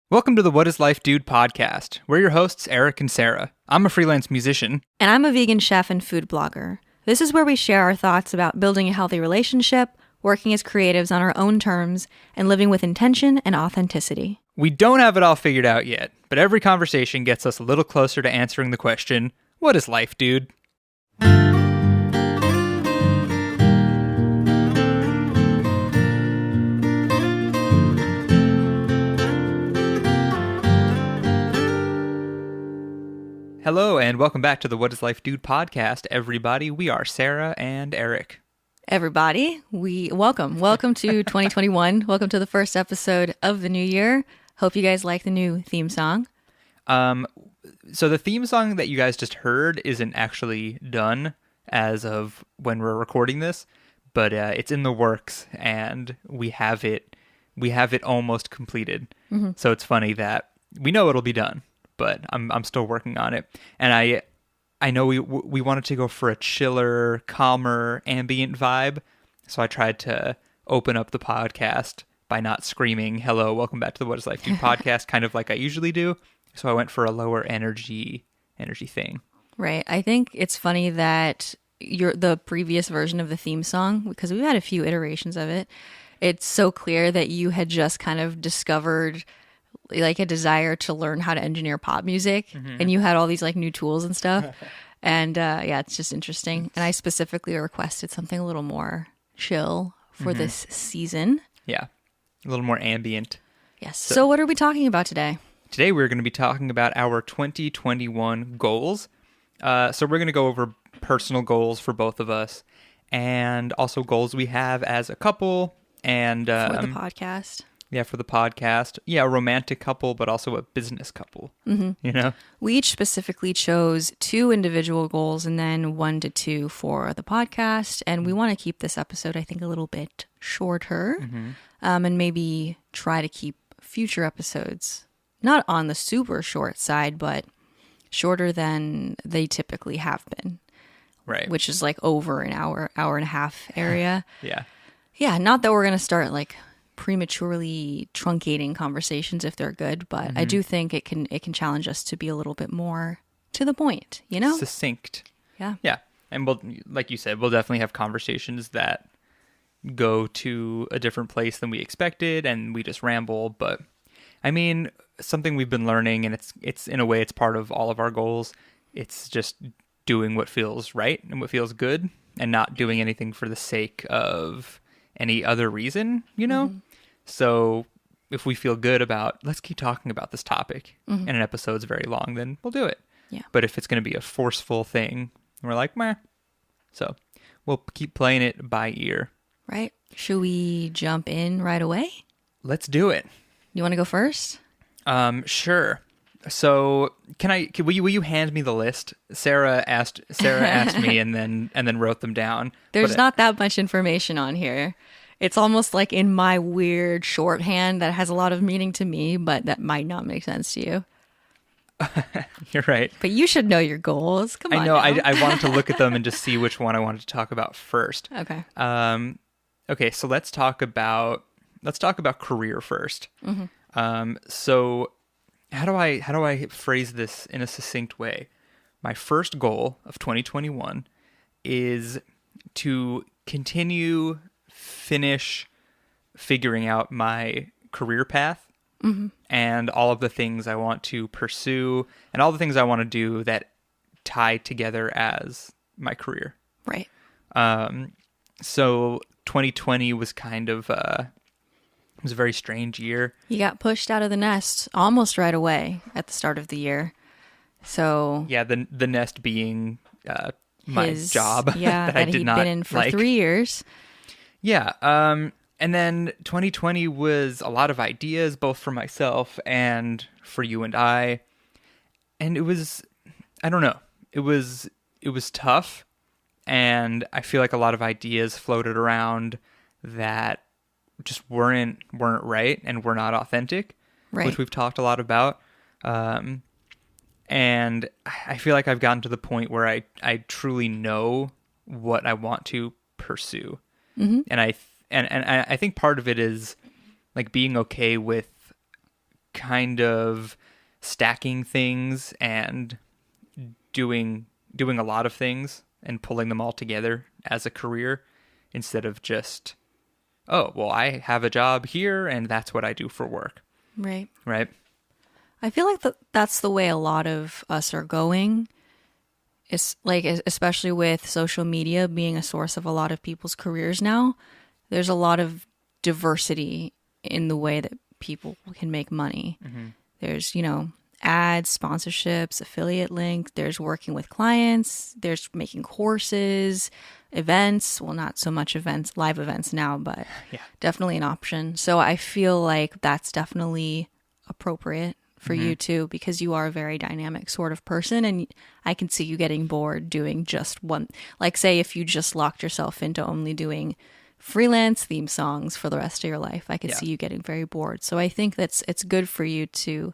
Welcome to the What is Life Dude podcast. We're your hosts, Eric and Sarah. I'm a freelance musician. And I'm a vegan chef and food blogger. This is where we share our thoughts about building a healthy relationship, working as creatives on our own terms, and living with intention and authenticity. We don't have it all figured out yet, but every conversation gets us a little closer to answering the question, what is life, dude? Hello, and welcome back to the What is Life Dude podcast, everybody. We are Sarah and Eric. Everybody, welcome to 2021. Welcome to the first episode of the new year. Hope you guys like the new theme song. So the theme song that you guys just heard isn't actually done as of when we're recording this, but it's in the works, and we have it almost completed. Mm-hmm. So it's funny that we know it'll be done, but I'm still working on it. And I know we wanted to go for a chiller, calmer, ambient vibe, so I tried to open up the podcast by not screaming, hello, welcome back to the What is Life Dude podcast, kind of like I usually do. So I went for a lower energy thing. Right. I think it's funny that the previous version of the theme song, because we've had a few iterations of it, it's so clear that you had just kind of discovered like a desire to learn how to engineer pop music, and you had all these like new tools and stuff. And yeah, it's just interesting. And I specifically requested something a little more chill for this season. Yeah. A little more ambient. Yes. So what are we talking about today? Today we're going to be talking about our 2021 goals. So we're going to go over personal goals for both of us, and also goals we have as a couple, and for the podcast. Yeah, for the podcast. Yeah, a romantic couple, but also a business couple. Mm-hmm. You know? We each specifically chose 2 individual goals and then 1 to 2 for the podcast. And we want to keep this episode, I think, a little bit shorter, and maybe try to keep future episodes not on the super short side, but shorter than they typically have been. Right. Which is like over an hour and a half area. Yeah. Yeah, not that we're going to start like prematurely truncating conversations if they're good, but I do think it can challenge us to be a little bit more to the point, you know? Succinct. Yeah. Yeah. And we'll, like you said, we'll definitely have conversations that go to a different place than we expected, and we just ramble. But I mean, something we've been learning, and it's in a way it's part of all of our goals. It's just doing what feels right and what feels good, and not doing anything for the sake of any other reason, you know? So if we feel good about, let's keep talking about this topic, and an episode's very long, then we'll do it. Yeah. But if it's going to be a forceful thing, we're like, meh. So we'll keep playing it by ear. Right. Should we jump in right away? Let's do it. You want to go first? Sure. So will you hand me the list? Sarah asked me and then wrote them down. There's not that much information on here. It's almost like in my weird shorthand that has a lot of meaning to me, but that might not make sense to you. You're right. But you should know your goals. Come on. I know. Now. I wanted to look at them and just see which one I wanted to talk about first. Okay. Okay. So let's talk about career first. So how do I phrase this in a succinct way? My first goal of 2021 is to finish figuring out my career path and all of the things I want to pursue and all the things I want to do that tie together as my career. Right. So 2020 was kind of it was a very strange year. You got pushed out of the nest almost right away at the start of the year. So yeah, the nest being my job that I did he'd not been in for like. 3 years. Yeah. And then 2020 was a lot of ideas, both for myself and for you and I. And it was, I don't know, it was tough. And I feel like a lot of ideas floated around that just weren't right and were not authentic, right, which we've talked a lot about. And I feel like I've gotten to the point where I truly know what I want to pursue. And I think part of it is like being okay with kind of stacking things and doing a lot of things and pulling them all together as a career instead of just, oh, well, I have a job here and that's what I do for work. Right. Right? I feel like that's the way a lot of us are going. It's like, especially with social media being a source of a lot of people's careers now, there's a lot of diversity in the way that people can make money. Mm-hmm. There's, ads, sponsorships, affiliate links. There's working with clients. There's making courses, events. Well, not so much events, live events now, but Yeah. definitely an option. So I feel like that's definitely appropriate for Mm-hmm. you too, because you are a very dynamic sort of person, and I can see you getting bored doing just one. Like, say if you just locked yourself into only doing freelance theme songs for the rest of your life, I could Yeah. see you getting very bored. So I think it's good for you to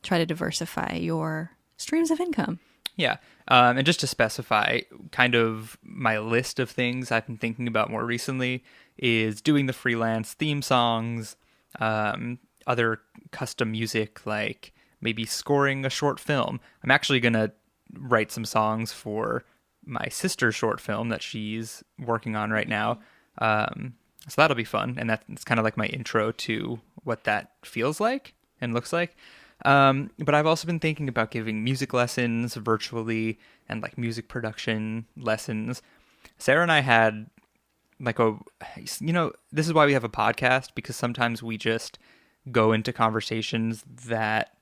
try to diversify your streams of income. Yeah. And just to specify, kind of my list of things I've been thinking about more recently is doing the freelance theme songs, other custom music, like maybe scoring a short film. I'm actually going to write some songs for my sister's short film that she's working on right now. So that'll be fun. And that's kind of like my intro to what that feels like and looks like. But I've also been thinking about giving music lessons virtually and like music production lessons. Sarah and I had like this is why we have a podcast, because sometimes we just go into conversations that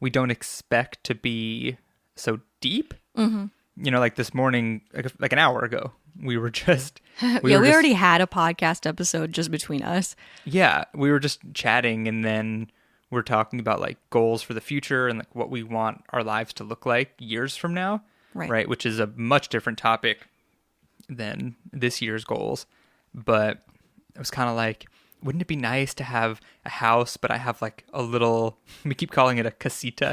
we don't expect to be so deep. Mm-hmm. Like this morning, like an hour ago, we were just... we already had a podcast episode just between us. Yeah, we were just chatting, and then we're talking about like goals for the future and like what we want our lives to look like years from now. Right? Which is a much different topic than this year's goals. But it was kind of like, wouldn't it be nice to have a house, but I have like a little, we keep calling it a casita,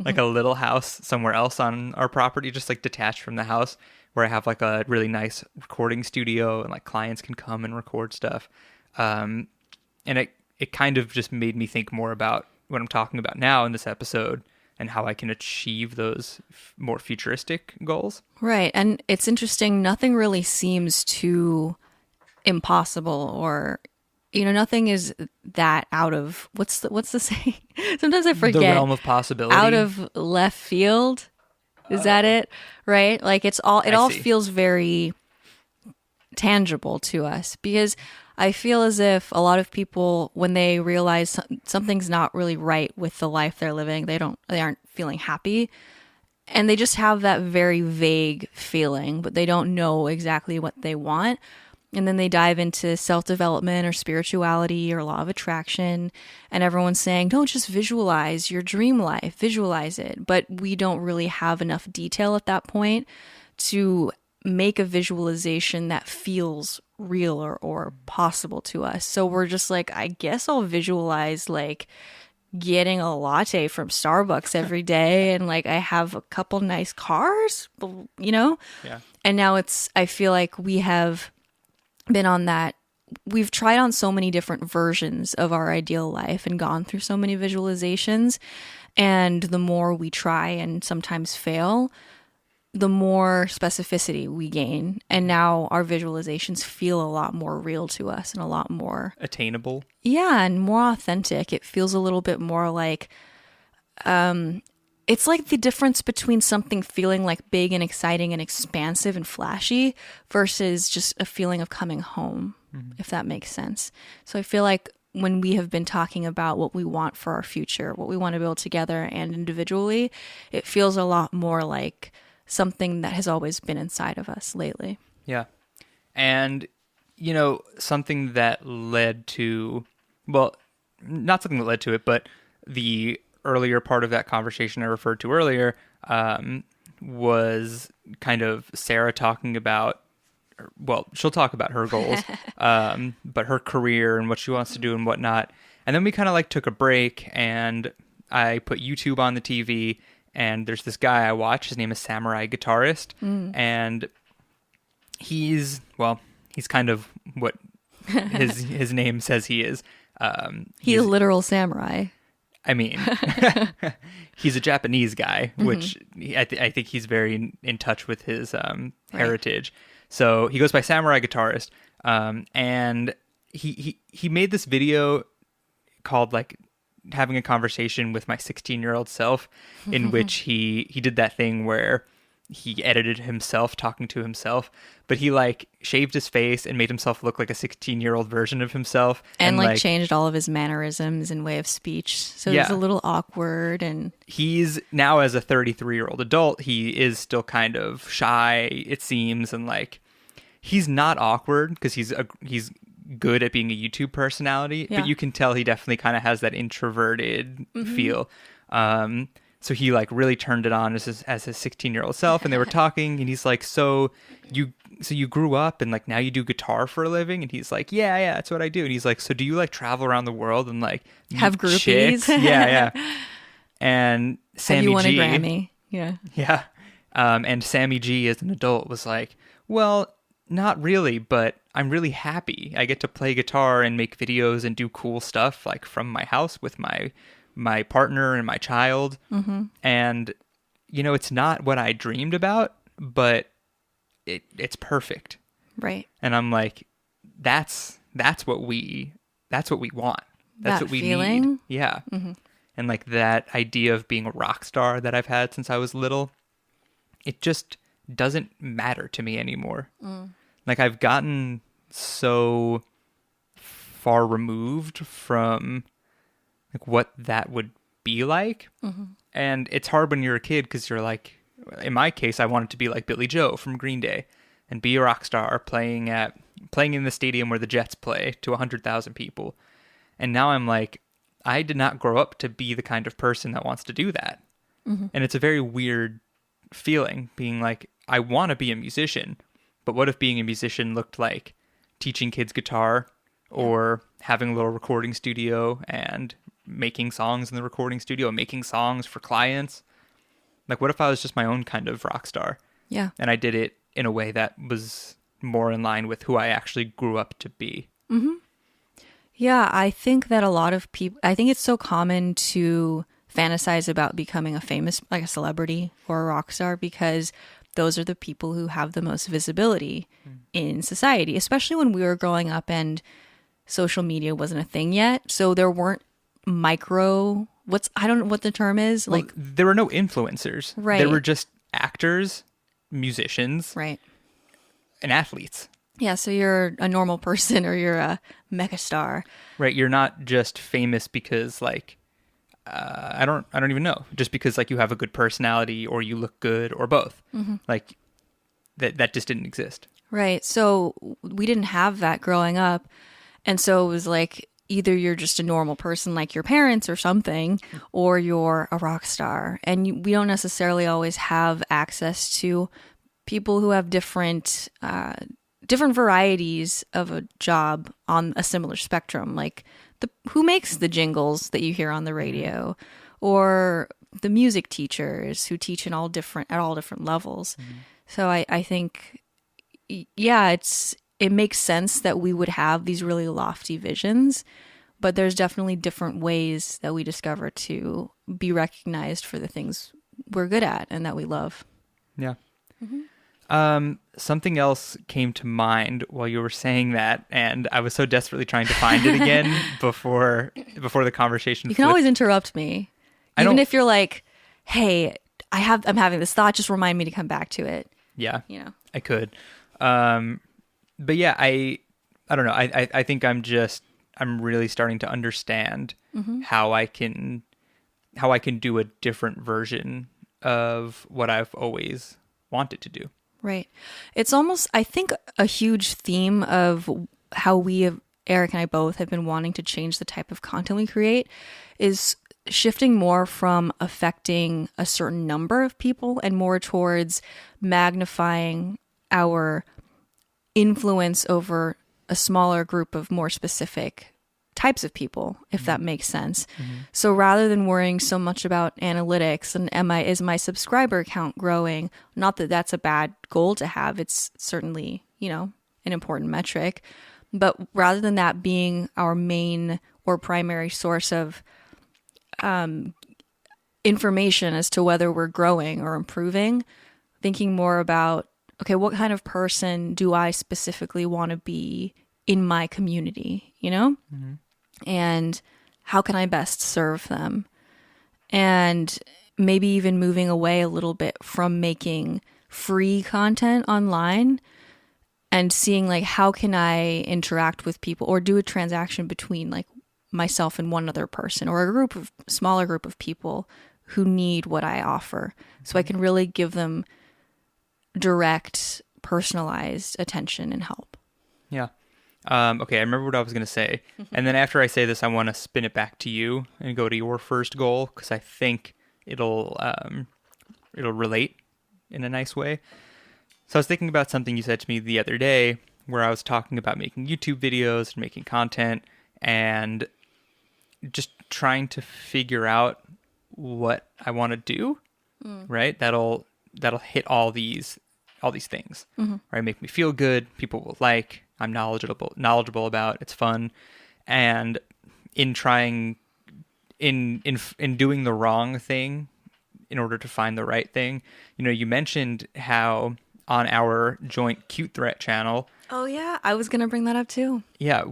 like a little house somewhere else on our property, just like detached from the house, where I have like a really nice recording studio and like clients can come and record stuff. And it kind of just made me think more about what I'm talking about now in this episode and how I can achieve those more futuristic goals. Right. And it's interesting. Nothing really seems too impossible, or, nothing is that out of, what's the saying? Sometimes I forget. The realm of possibility. Out of left field. Is that it? Right? Like it all see. feels very tangible to us, because I feel as if a lot of people, when they realize something's not really right with the life they're living, they aren't feeling happy, and they just have that very vague feeling, but they don't know exactly what they want. And then they dive into self-development or spirituality or law of attraction, and everyone's saying, don't just visualize your dream life, visualize it. But we don't really have enough detail at that point to make a visualization that feels real or possible to us. So we're just like, I guess I'll visualize like getting a latte from Starbucks every day, and like I have a couple nice cars, Yeah. And now I feel like we have been on that. We've tried on so many different versions of our ideal life and gone through so many visualizations. And the more we try and sometimes fail, the more specificity we gain. And now our visualizations feel a lot more real to us and a lot more attainable. Yeah, and more authentic. It feels a little bit more like, it's like the difference between something feeling like big and exciting and expansive and flashy versus just a feeling of coming home, if that makes sense. So I feel like when we have been talking about what we want for our future, what we want to build together and individually, it feels a lot more like something that has always been inside of us lately. Yeah. And, something that led to, well, not something that led to it, but the earlier part of that conversation I referred to earlier was kind of Sarah talking about, well, she'll talk about her goals, but her career and what she wants to do and whatnot. And then we kind of like took a break, and I put YouTube on the TV, and there's this guy I watch. His name is Samurai Guitarist, and he's kind of what his name says he is. He's a literal samurai. I mean, he's a Japanese guy, which I think he's very in touch with his heritage. So he goes by Samurai Guitarist, and he made this video called like having a conversation with my 16-year-old self, in which he did that thing where he edited himself talking to himself, but he like shaved his face and made himself look like a 16-year-old version of himself, and like changed all of his mannerisms and way of speech, so he's a little awkward. And he's now, as a 33-year-old adult, he is still kind of shy, it seems, and like he's not awkward because he's good at being a YouTube personality, but you can tell he definitely kind of has that introverted feel. So he like really turned it on as his 16-year-old self, and they were talking, and he's like, so you grew up and like now you do guitar for a living? And he's like, yeah, that's what I do. And he's like, so do you like travel around the world and like have groupies? Chicks? Yeah. And Sammy G, won a G, Grammy? Yeah. And Sammy G as an adult was like, well, not really, but I'm really happy. I get to play guitar and make videos and do cool stuff like from my house with my partner and my child. And it's not what I dreamed about, but it's perfect. Right. And I'm like, that's what we want. That's that what we feeling? need. Yeah. And like that idea of being a rock star that I've had since I was little, it just doesn't matter to me anymore. Like I've gotten so far removed from like what that would be like. And it's hard when you're a kid because you're like, in my case, I wanted to be like Billy Joe from Green Day and be a rock star playing in the stadium where the Jets play to 100,000 people. And now I'm like, I did not grow up to be the kind of person that wants to do that. And it's a very weird feeling being like, I want to be a musician, but what if being a musician looked like teaching kids guitar or having a little recording studio and making songs in the recording studio, making songs for clients? Like, what if I was just my own kind of rock star? Yeah. And I did it in a way that was more in line with who I actually grew up to be. Yeah, I think that a lot of people, I think it's so common to fantasize about becoming a famous, like a celebrity or a rock star, because those are the people who have the most visibility in society, especially when we were growing up and social media wasn't a thing yet. So there weren't I don't know what the term is. Well, like there were no influencers. Right. There were just actors, musicians, right. and athletes. Yeah, so you're a normal person or you're a megastar. Right, you're not just famous because like I don't even know, just because like you have a good personality or you look good or both. Like that just didn't exist. Right. So we didn't have that growing up. And so it was like either you're just a normal person like your parents or something, or you're a rock star. And we don't necessarily always have access to people who have different varieties of a job on a similar spectrum, like who makes the jingles that you hear on the radio, or the music teachers who teach at all different levels. So I think, yeah, it makes sense that we would have these really lofty visions, but there's definitely different ways that we discover to be recognized for the things we're good at and that we love. Yeah. Something else came to mind while you were saying that, and I was so desperately trying to find it again before the conversation. You can always interrupt me, even if you're like, "Hey, I'm having this thought. Just remind me to come back to it." Yeah, I could. But yeah, I don't know. I think I'm really starting to understand how I can do a different version of what I've always wanted to do. Right. It's almost, I think, a huge theme of how Eric and I both have been wanting to change the type of content we create is shifting more from affecting a certain number of people and more towards magnifying our influence over a smaller group of more specific types of people, if that makes sense. So rather than worrying so much about analytics and is my subscriber count growing, not that that's a bad goal to have, it's certainly, an important metric, but rather than that being our main or primary source of information as to whether we're growing or improving, thinking more about, okay, what kind of person do I specifically want to be in my community, you know? Mm-hmm. And how can I best serve them? And maybe even moving away a little bit from making free content online and seeing like how can I interact with people or do a transaction between like myself and one other person or a smaller group of people who need what I offer. So I can really give them direct, personalized attention and help. Yeah. Okay, I remember what I was going to say. And then after I say this, I want to spin it back to you and go to your first goal because I think it'll relate in a nice way. So I was thinking about something you said to me the other day where I was talking about making YouTube videos and making content and just trying to figure out what I want to do, right? That'll hit all these things, right? Make me feel good. People will like. I'm knowledgeable about. It's fun, and in doing the wrong thing in order to find the right thing. You know, you mentioned how on our joint Cute Threat channel. Oh yeah, I was gonna bring that up too. Yeah,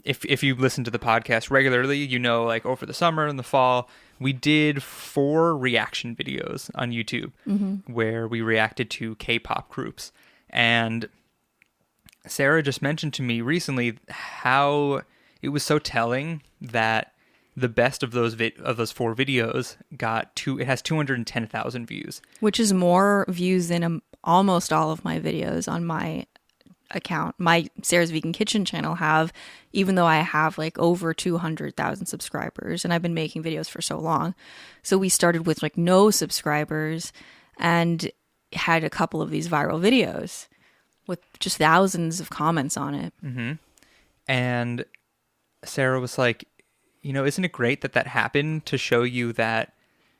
if you listen to the podcast regularly, you know, like over the summer and the fall, we did 4 reaction videos on YouTube where we reacted to K-pop groups. And Sarah just mentioned to me recently how it was so telling that the best of those 4 videos it has 210,000 views, which is more views than almost all of my videos on my account. My Sarah's Vegan Kitchen channel have, even though I have like over 200,000 subscribers and I've been making videos for so long. So we started with like no subscribers and had a couple of these viral videos with just thousands of comments on it. Mm-hmm. And Sarah was like, you know, isn't it great that happened to show you that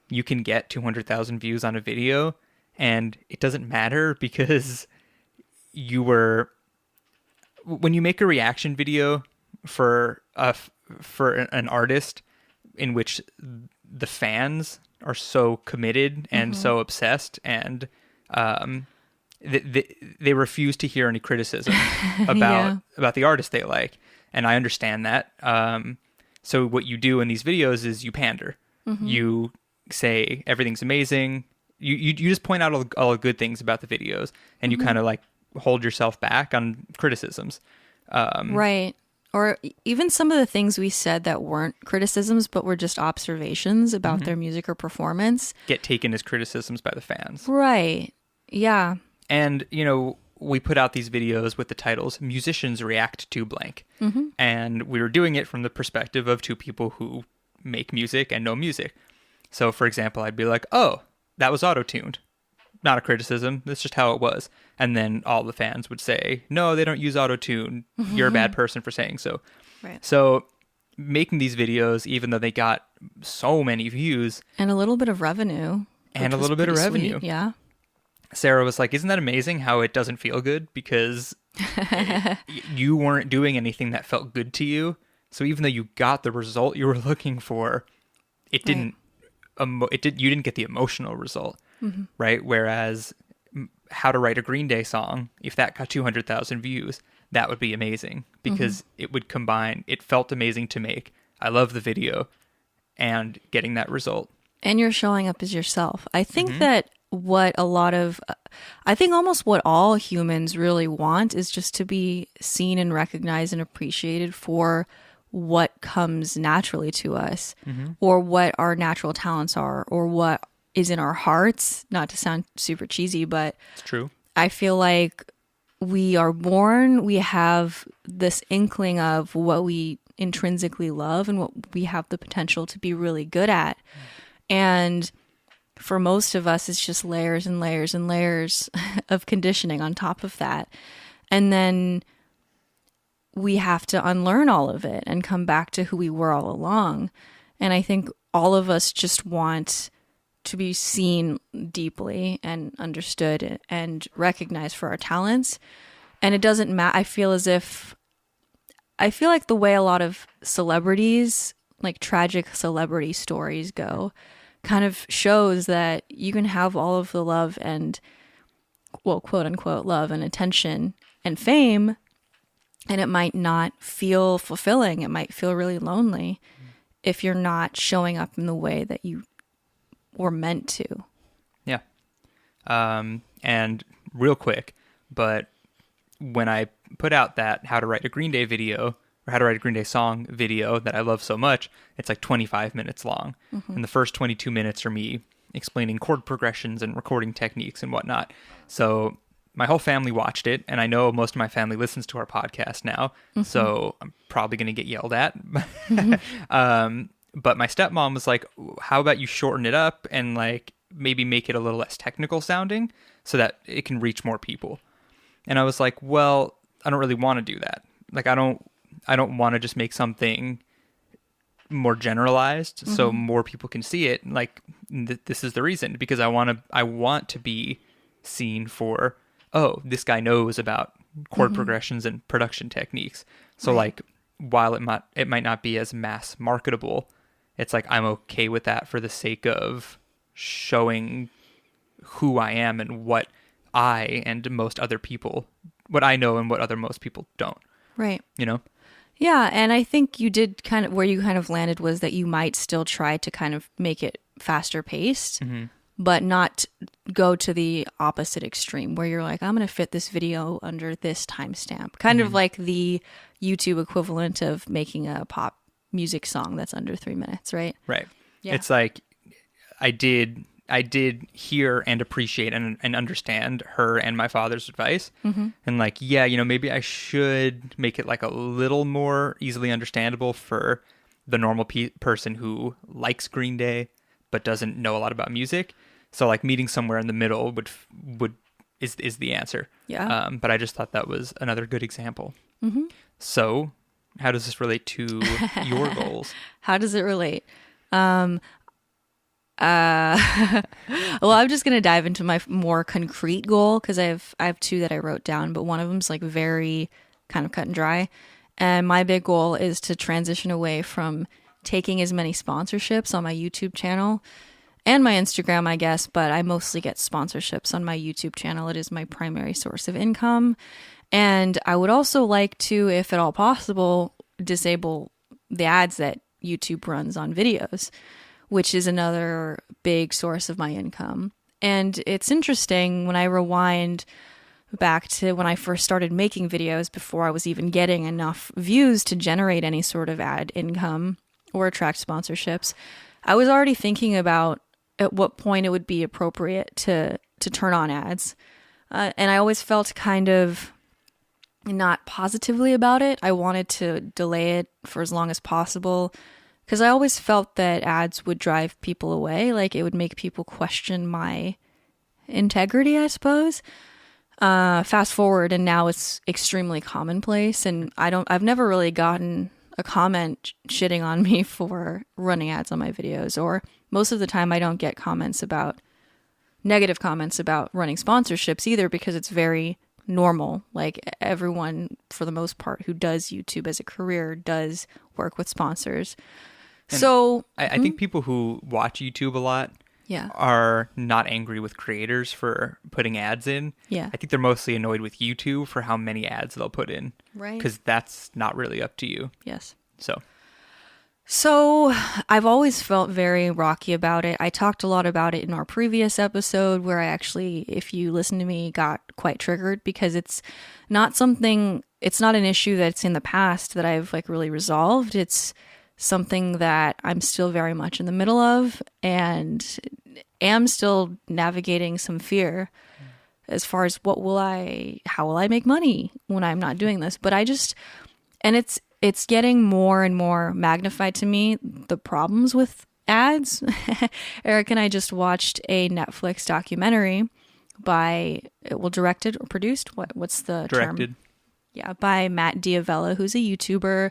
you can get 200,000 views on a video and it doesn't matter because when you make a reaction video for an artist in which the fans are so committed and so obsessed and they refuse to hear any criticism about the artist they like, and I understand that. So what you do in these videos is you pander. You say everything's amazing. You just point out all the good things about the videos, and you kind of like hold yourself back on criticisms. Right. Or even some of the things we said that weren't criticisms, but were just observations about their music or performance. Get taken as criticisms by the fans. Right. Yeah. And, you know, we put out these videos with the titles, Musicians React to Blank. And we were doing it from the perspective of 2 people who make music and know music. So, for example, I'd be like, oh, that was auto-tuned. Not a criticism. That's just how it was. And then all the fans would say, no, they don't use auto-tune. You're a bad person for saying so. Right. So making these videos, even though they got so many views. And a little bit of revenue. And a little bit of revenue. Sweet. Yeah. Sarah was like, isn't that amazing how it doesn't feel good? Because you weren't doing anything that felt good to you. So even though you got the result you were looking for, it didn't. You didn't get the emotional result, right? Whereas How to Write a Green Day song, if that got 200,000 views, that would be amazing because it would combine. It felt amazing to make. I love the video, and getting that result. And you're showing up as yourself. I think that I think almost what all humans really want is just to be seen and recognized and appreciated for what comes naturally to us or what our natural talents are or what is in our hearts. Not to sound super cheesy, but It's true. I feel like we are born, we have this inkling of what we intrinsically love and what we have the potential to be really good at. And for most of us, it's just layers and layers and layers of conditioning on top of that. And then we have to unlearn all of it and come back to who we were all along. And I think all of us just want to be seen deeply and understood and recognized for our talents. And it doesn't matter. I feel like the way a lot of celebrities like tragic celebrity stories go, kind of shows that you can have all of the love and, well, quote unquote, love and attention and fame, and it might not feel fulfilling. It might feel really lonely if you're not showing up in the way that you were meant to. Yeah. And real quick, but when I put out that How to Write a Green Day video, or How to Write a Green Day song video that I love so much, it's like 25 minutes long. Mm-hmm. And the first 22 minutes are me explaining chord progressions and recording techniques and whatnot. So my whole family watched it, and I know most of my family listens to our podcast now, Mm-hmm. so I'm probably going to get yelled at. But my stepmom was like, how about you shorten it up and like maybe make it a little less technical sounding so that it can reach more people. And I was like, well, I don't really want to do that. Like, I don't want to just make something more generalized so more people can see it. Like, this is the reason, because I want to be seen for, oh, this guy knows about chord progressions and production techniques. So Right. like, while it might not be as mass marketable, it's like I'm okay with that for the sake of showing who I am and what I and most other people, what I know and what most people don't, Right. you know? Yeah, and I think you did kind of, where you kind of landed was that you might still try to kind of make it faster paced, but not go to the opposite extreme where you're like, I'm going to fit this video under this timestamp. Kind of like the YouTube equivalent of making a pop music song that's under 3 minutes, right? Right. Yeah. It's like I did hear and appreciate and understand her and my father's advice. And like, yeah, you know, maybe I should make it like a little more easily understandable for the normal person who likes Green Day but doesn't know a lot about music. So like meeting somewhere in the middle is the answer. Yeah. But I just thought that was another good example. So how does this relate to your goals? How does it relate? Well, I'm just going to dive into my more concrete goal because I have two that I wrote down, but one of them's like very kind of cut and dry. And my big goal is to transition away from taking as many sponsorships on my YouTube channel and my Instagram, I guess, but I mostly get sponsorships on my YouTube channel. It is my primary source of income. And I would also like to, if at all possible, disable the ads that YouTube runs on videos, which is another big source of my income. And it's interesting when I rewind back to when I first started making videos before I was even getting enough views to generate any sort of ad income or attract sponsorships. I was already thinking about at what point it would be appropriate to turn on ads. And I always felt kind of not positively about it. I wanted to delay it for as long as possible because I always felt that ads would drive people away. Like it would make people question my integrity, I suppose. Fast forward and now it's extremely commonplace, and I've never really gotten a comment shitting on me for running ads on my videos, or most of the time I don't get negative comments about running sponsorships either, because it's very normal. Like everyone, for the most part, who does YouTube as a career does work with sponsors. And so I think people who watch YouTube a lot yeah. are not angry with creators for putting ads in. Yeah. I think they're mostly annoyed with YouTube for how many ads they'll put in. Right. Because that's not really up to you. Yes. So I've always felt very rocky about it. I talked a lot about it in our previous episode where I actually, if you listen to me, got quite triggered because it's not an issue that's in the past that I've like really resolved. It's something that I'm still very much in the middle of and am still navigating some fear as far as how will I make money when I'm not doing this? But it's getting more and more magnified to me, the problems with ads. Eric and I just watched a Netflix documentary directed or produced? What's the directed. term? Yeah, by Matt Diavella, who's a YouTuber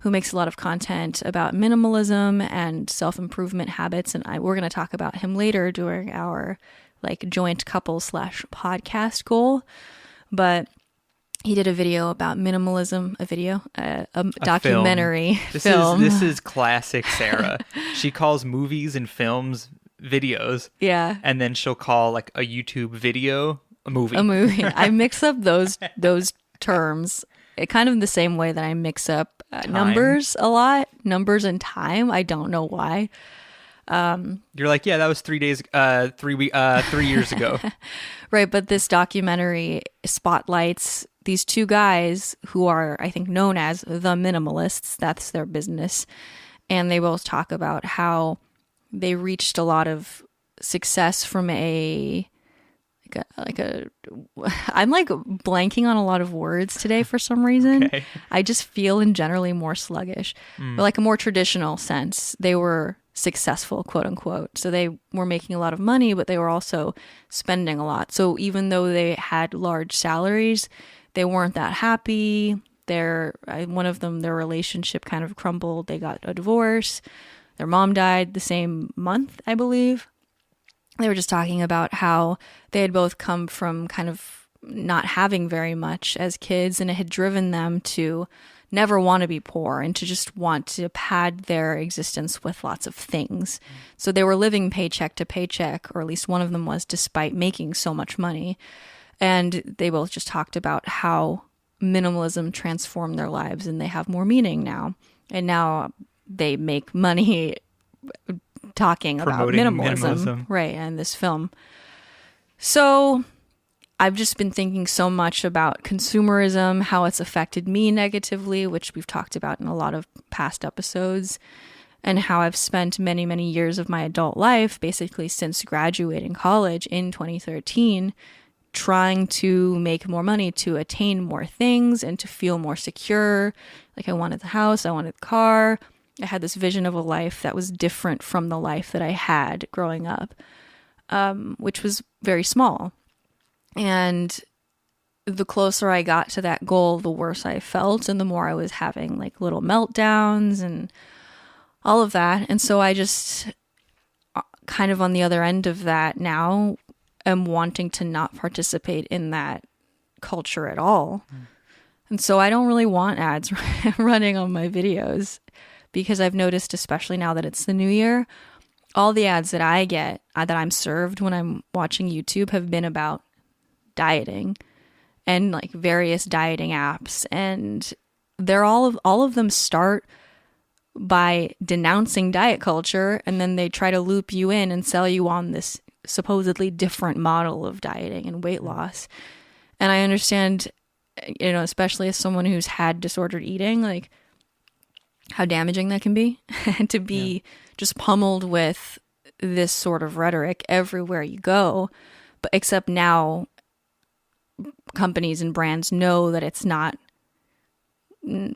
who makes a lot of content about minimalism and self-improvement habits. And we're going to talk about him later during our like joint couple /podcast goal. But He did a video about minimalism, a A film. documentary This film. is classic Sarah. She calls movies and films videos, Yeah, and then she'll call like a YouTube video a a movie. movie. I mix up those terms kind of the same way that I mix up Time. numbers a lot, numbers and time. I don't know why. You're like, yeah, that was 3 days, 3 years ago. Right, but this documentary spotlights these two guys who are, I think, known as the minimalists. That's their business. And they both talk about how they reached a lot of success from I'm like blanking on a lot of words today for some reason. Okay. I just feel in generally more sluggish. But like a more traditional sense, they were successful, quote unquote. So they were making a lot of money, but they were also spending a lot. So even though they had large salaries, they weren't that happy. One of them, their relationship kind of crumbled. They got a divorce. Their mom died the same month, I believe. They were just talking about how they had both come from kind of not having very much as kids, and it had driven them to never want to be poor and to just want to pad their existence with lots of things. So they were living paycheck to paycheck, or at least one of them was, despite making so much money. And they both just talked about how minimalism transformed their lives and they have more meaning now. And now they make money talking about Promoting minimalism. minimalism. Right, and this film. So I've just been thinking so much about consumerism, how it's affected me negatively, which we've talked about in a lot of past episodes, and how I've spent many, many years of my adult life, basically since graduating college in 2013, trying to make more money to attain more things and to feel more secure. Like I wanted the house, I wanted the car. I had this vision of a life that was different from the life that I had growing up, which was very small. And the closer I got to that goal, the worse I felt and the more I was having like little meltdowns and all of that. And so I just kind of on the other end of that now am wanting to not participate in that culture at all. And so I don't really want ads running on my videos because I've noticed, especially now that it's the new year, all the ads that I get, that I'm served when I'm watching YouTube have been about dieting and like various dieting apps, and they're all of them start by denouncing diet culture, and then they try to loop you in and sell you on this supposedly different model of dieting and weight loss. And I understand, especially as someone who's had disordered eating, like how damaging that can be and to be just pummeled with this sort of rhetoric everywhere you go. But except now companies and brands know that it's not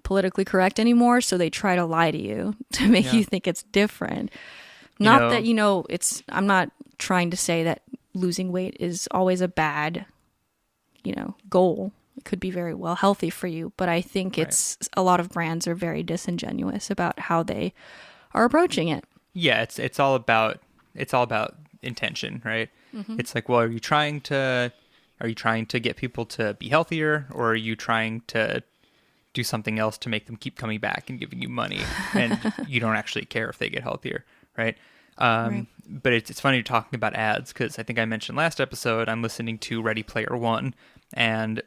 politically correct anymore, so they try to lie to you to make you think it's different. Not that I'm not trying to say that losing weight is always a bad goal. It could be very well healthy for you, but I think it's a lot of brands are very disingenuous about how they are approaching it. Yeah, it's all about intention, right? Mm-hmm. It's like, well, are you trying to get people to be healthier, or are you trying to do something else to make them keep coming back and giving you money, and you don't actually care if they get healthier, right? Right. But it's funny talking about ads, because I think I mentioned last episode I'm listening to Ready Player One, and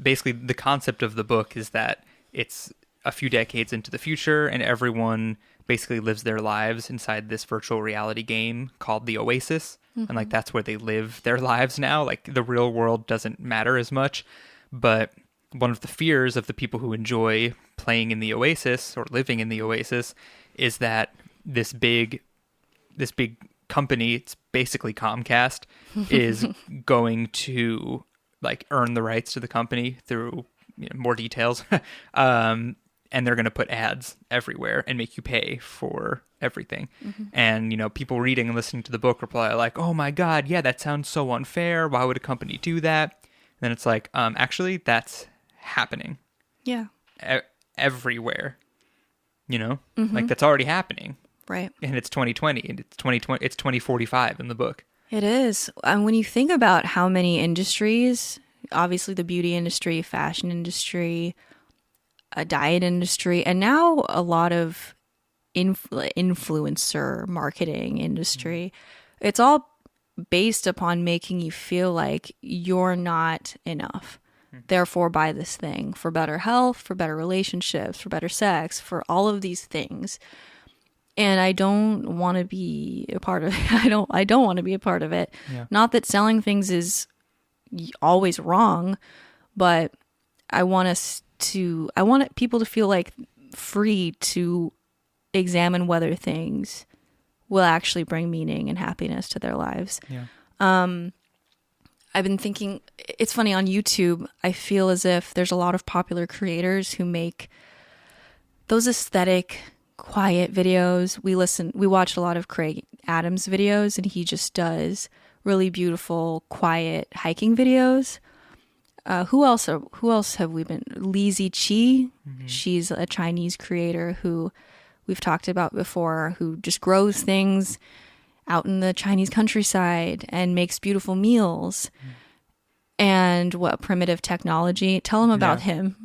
basically the concept of the book is that it's a few decades into the future and everyone basically lives their lives inside this virtual reality game called the Oasis. Mm-hmm. And like that's where they live their lives now. Like the real world doesn't matter as much. But one of the fears of the people who enjoy playing in the Oasis or living in the Oasis is that this big company, it's basically Comcast, is going to like earn the rights to the company through more details. And they're going to put ads everywhere and make you pay for everything. Mm-hmm. And, people reading and listening to the book are probably like, oh my God, yeah, that sounds so unfair. Why would a company do that? And then it's like, actually, that's happening. Yeah. Everywhere, Mm-hmm. like that's already happening. Right. And it's 2020 and it's 2045 in the book. It is. And when you think about how many industries obviously the beauty industry, fashion industry, a diet industry, and now a lot of influencer marketing industry. It's all based upon making you feel like you're not enough. Therefore, buy this thing for better health, for better relationships, for better sex, for all of these things. And I don't want to be a part of it. I don't want to be a part of it. Yeah. Not that selling things is always wrong, but I want people to feel like free to examine whether things will actually bring meaning and happiness to their lives. Yeah. I've been thinking, it's funny, on YouTube, I feel as if there's a lot of popular creators who make those aesthetic, quiet videos. We watched a lot of Craig Adams videos, and he just does really beautiful, quiet hiking videos. Who else have we been? Lizzie Chi. Mm-hmm. She's a Chinese creator who we've talked about before, who just grows things out in the Chinese countryside and makes beautiful meals. And what primitive technology? Tell him about him.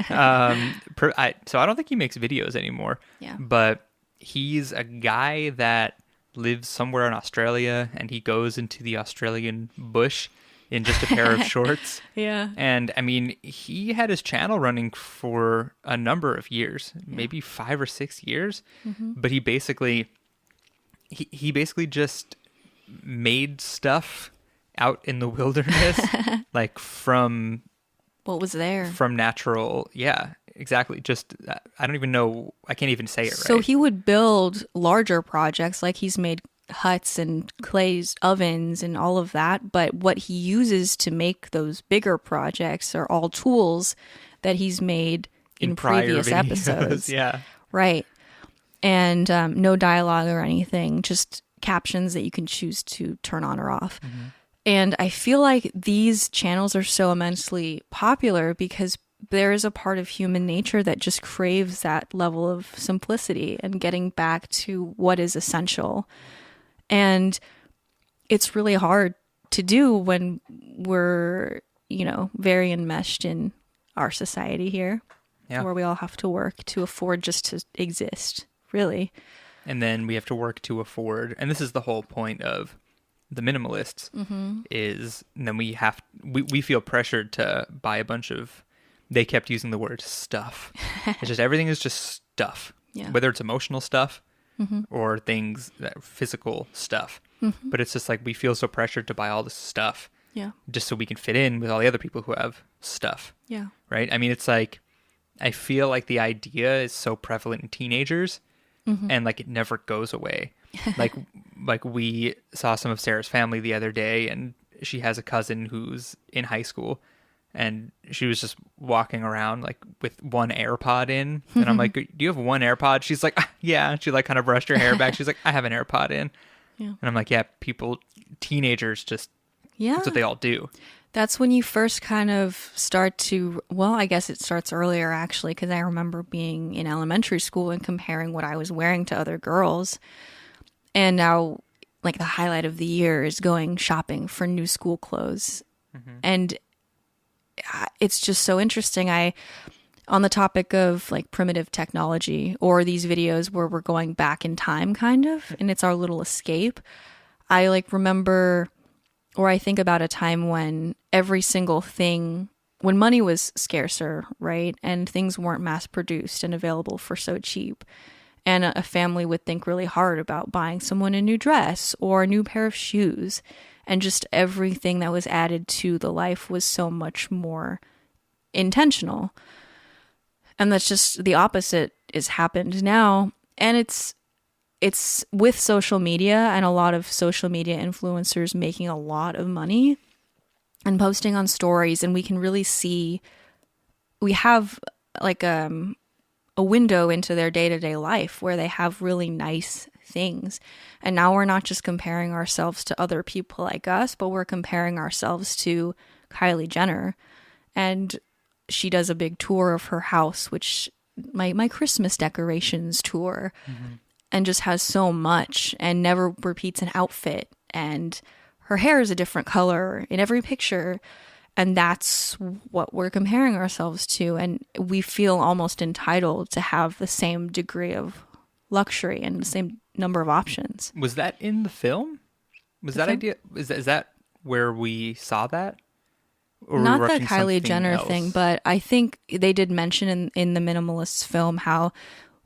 So I don't think he makes videos anymore. Yeah. But he's a guy that lives somewhere in Australia, and he goes into the Australian bush in just a pair of shorts. Yeah. And I mean, he had his channel running for a number of years, maybe 5 or 6 years. Mm-hmm. But he basically just made stuff out in the wilderness, like from what was there, from natural. Yeah, exactly. Just, I don't even know. I can't even say it right. So he would build larger projects, like he's made huts and clays ovens and all of that. But what he uses to make those bigger projects are all tools that he's made in previous videos. Episodes. Yeah. Right. And no dialogue or anything, just captions that you can choose to turn on or off. Mm-hmm. And I feel like these channels are so immensely popular because there is a part of human nature that just craves that level of simplicity and getting back to what is essential. And it's really hard to do when we're, very enmeshed in our society here, where we all have to work to afford just to exist, really. And then we have to work to afford, and this is the whole point of the minimalists, is then we feel pressured to buy a bunch of, they kept using the word stuff. It's just, everything is just stuff, whether it's emotional stuff or things that physical stuff. But it's just like, we feel so pressured to buy all this stuff just so we can fit in with all the other people who have stuff. Yeah. Right? I mean, it's like, I feel like the idea is so prevalent in teenagers and like it never goes away. Like we saw some of Sarah's family the other day, and she has a cousin who's in high school, and she was just walking around like with one AirPod in, and I'm like, do you have one AirPod? She's like, yeah. And she like kind of brushed her hair back. She's like, I have an AirPod in. Yeah. And I'm like, yeah, teenagers just, that's what they all do. That's when you first kind of start to, well, I guess it starts earlier actually, because I remember being in elementary school and comparing what I was wearing to other girls. And now, like, the highlight of the year is going shopping for new school clothes. And it's just so interesting. On the topic of like primitive technology or these videos where we're going back in time kind of, and it's our little escape, I like remember, or I think about a time when every single thing, when money was scarcer, right? And things weren't mass produced and available for so cheap. And a family would think really hard about buying someone a new dress or a new pair of shoes. And just everything that was added to the life was so much more intentional. And that's just the opposite is happened now. And it's with social media and a lot of social media influencers making a lot of money and posting on stories. And we can really see, we have like a window into their day-to-day life where they have really nice things. And now we're not just comparing ourselves to other people like us, but we're comparing ourselves to Kylie Jenner. And she does a big tour of her house, which my Christmas decorations tour, and just has so much and never repeats an outfit. And her hair is a different color in every picture. And that's what we're comparing ourselves to. And we feel almost entitled to have the same degree of luxury and the same number of options. Was that in the film? Was that idea? Is that where we saw that? Or Not were we the watching Kylie something Jenner else? thing, but I think they did mention in the Minimalists film how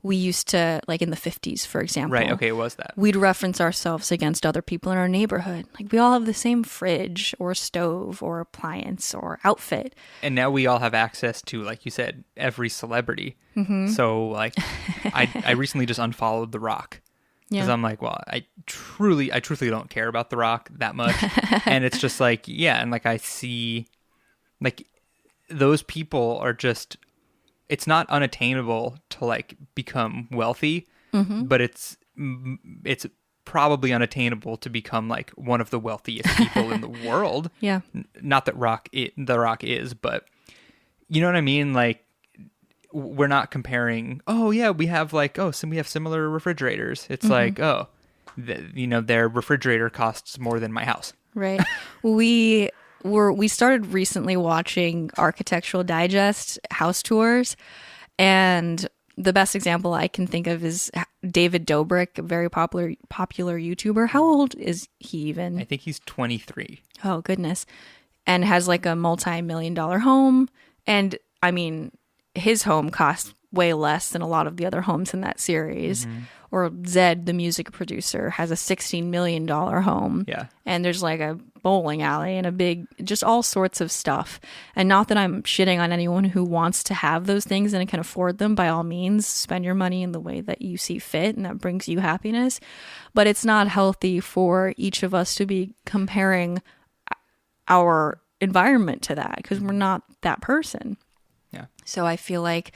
we used to, like in the 50s, for example. Right, okay, it was that. We'd reference ourselves against other people in our neighborhood. Like we all have the same fridge or stove or appliance or outfit. And now we all have access to, like you said, every celebrity. So, like, I recently just unfollowed The Rock. Because I'm like, well, I truthfully don't care about The Rock that much. And it's just like, yeah, and like I see, like, those people are just, it's not unattainable to like become wealthy, but it's probably unattainable to become like one of the wealthiest people in the world. Yeah. Not that The Rock is, but you know what I mean? Like, we're not comparing, oh yeah, we have like, we have similar refrigerators. It's like, their refrigerator costs more than my house. Right. We started recently watching Architectural Digest house tours, and the best example I can think of is David Dobrik, a very popular YouTuber. How old is he even? I think he's 23. Oh goodness. And has like a multi-million-dollar home, and I mean, his home costs way less than a lot of the other homes in that series. Or Zed, the music producer, has a $16 million home. Yeah. And there's like a bowling alley and a big, just all sorts of stuff. And not that I'm shitting on anyone who wants to have those things and can afford them. By all means, spend your money in the way that you see fit and that brings you happiness. But it's not healthy for each of us to be comparing our environment to that, because we're not that person. Yeah. So I feel like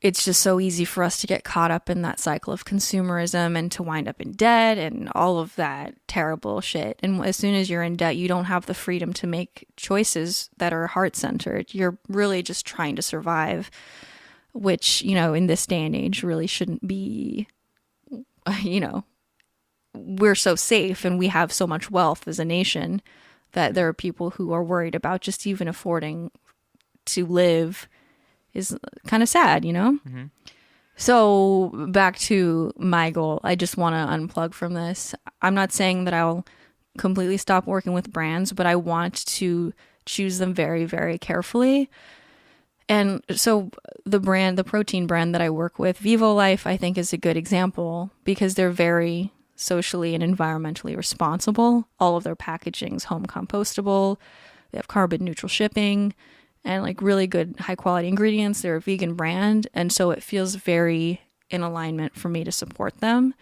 it's just so easy for us to get caught up in that cycle of consumerism and to wind up in debt and all of that terrible shit. And as soon as you're in debt, you don't have the freedom to make choices that are heart-centered. You're really just trying to survive, which, in this day and age really shouldn't be, we're so safe and we have so much wealth as a nation that there are people who are worried about just even affording to live is kind of sad, So back to my goal. I just want to unplug from this. I'm not saying that I'll completely stop working with brands, but I want to choose them very, very carefully. And so the protein brand that I work with, Vivo Life, I think is a good example because they're very socially and environmentally responsible. All of their packaging's home compostable. They have carbon neutral shipping and like really good high quality ingredients. They're a vegan brand. And so it feels very in alignment for me to support them.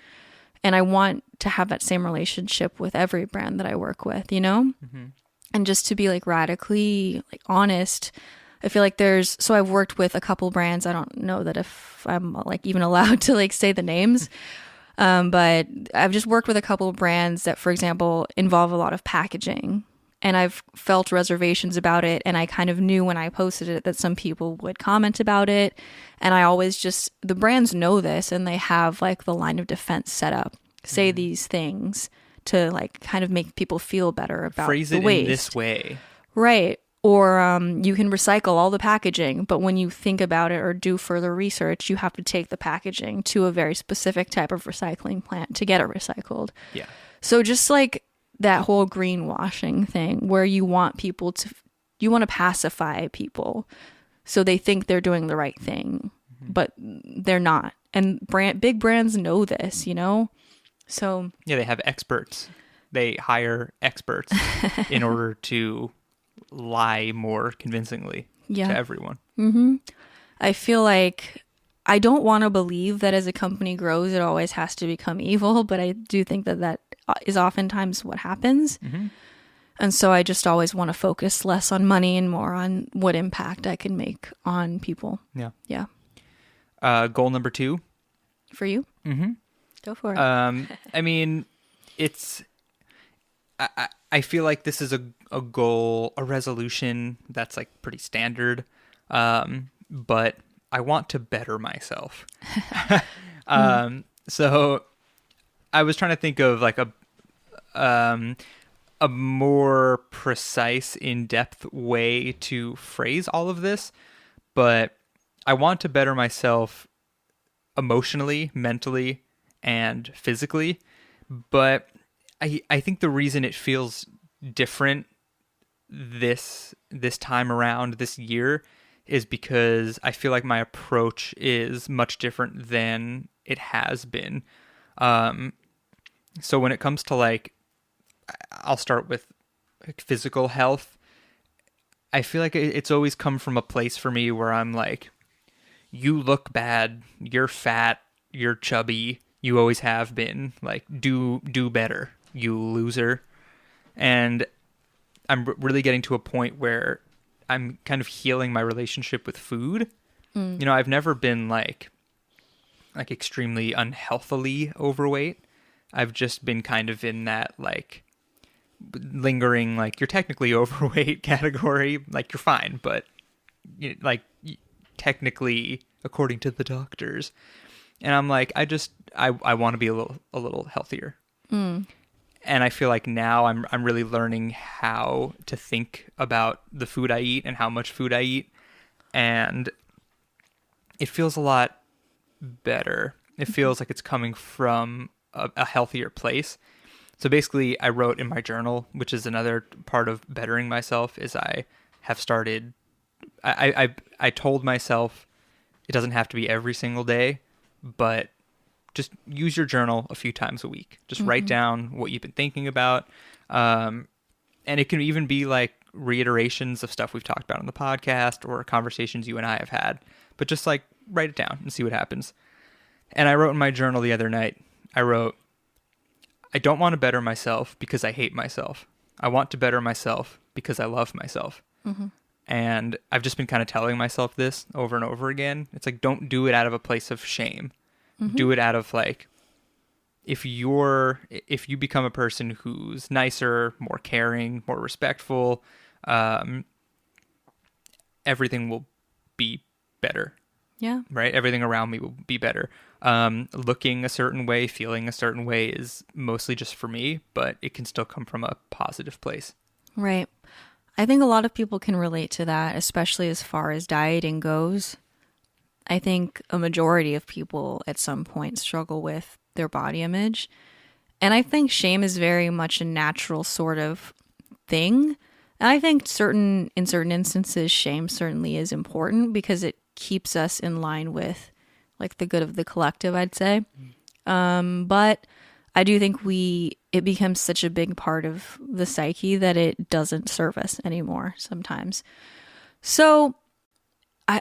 And I want to have that same relationship with every brand that I work with, And just to be like radically like honest, I feel like so I've worked with a couple brands. I don't know that if I'm like even allowed to like say the names. But I've just worked with a couple of brands that, for example, involve a lot of packaging. And I've felt reservations about it. And I kind of knew when I posted it that some people would comment about it. And I always the brands know this and they have like the line of defense set up. Say these things to like kind of make people feel better about Phrase the it waste. in this way. Right. Or you can recycle all the packaging, but when you think about it or do further research, you have to take the packaging to a very specific type of recycling plant to get it recycled. Yeah. So just like that whole greenwashing thing where you want to pacify people so they think they're doing the right thing, but they're not. And big brands know this, So yeah, they have experts. They hire experts in order to lie more convincingly to everyone. I feel like I don't want to believe that as a company grows, it always has to become evil, but I do think that is oftentimes what happens. And so I just always want to focus less on money and more on what impact I can make on people. Yeah. Yeah. Goal number 2. For you? Go for it. I mean, I feel like this is a goal, a resolution that's like pretty standard. But I want to better myself. So I was trying to think of like a more precise, in-depth way to phrase all of this, but I want to better myself emotionally, mentally, and physically. But I think the reason it feels different this time around this year is because I feel like my approach is much different than it has been. So when it comes to like, I'll start with like physical health. I feel like it's always come from a place for me where I'm like, you look bad, you're fat, you're chubby, you always have been. Like, do better, you loser. And I'm really getting to a point where I'm kind of healing my relationship with food. You know, I've never been like extremely unhealthily overweight. I've just been kind of in that like lingering, like, you're technically overweight category. Like, you're fine, but like technically according to the doctors. And I'm like, I want to be a little healthier. And I feel like now I'm really learning how to think about the food I eat and how much food I eat. And it feels a lot better. It feels like it's coming from a healthier place. So basically, I wrote in my journal, which is another part of bettering myself, is I have started, I told myself it doesn't have to be every single day, but just use your journal a few times a week. Just write down what you've been thinking about. And it can even be like reiterations of stuff we've talked about on the podcast or conversations you and I have had. But just like write it down and see what happens. And I wrote in my journal the other night, I wrote, I don't want to better myself because I hate myself. I want to better myself because I love myself. And I've just been kind of telling myself this over and over again. It's like, don't do it out of a place of shame. Do it out of like, if you become a person who's nicer, more caring, more respectful, everything will be better. Yeah. Right? Everything around me will be better. Looking a certain way, feeling a certain way is mostly just for me, but it can still come from a positive place. Right. I think a lot of people can relate to that, especially as far as dieting goes. I think a majority of people at some point struggle with their body image. And I think shame is very much a natural sort of thing. And I think in certain instances, shame certainly is important because it keeps us in line with like the good of the collective, I'd say. But I do think it becomes such a big part of the psyche that it doesn't serve us anymore sometimes. So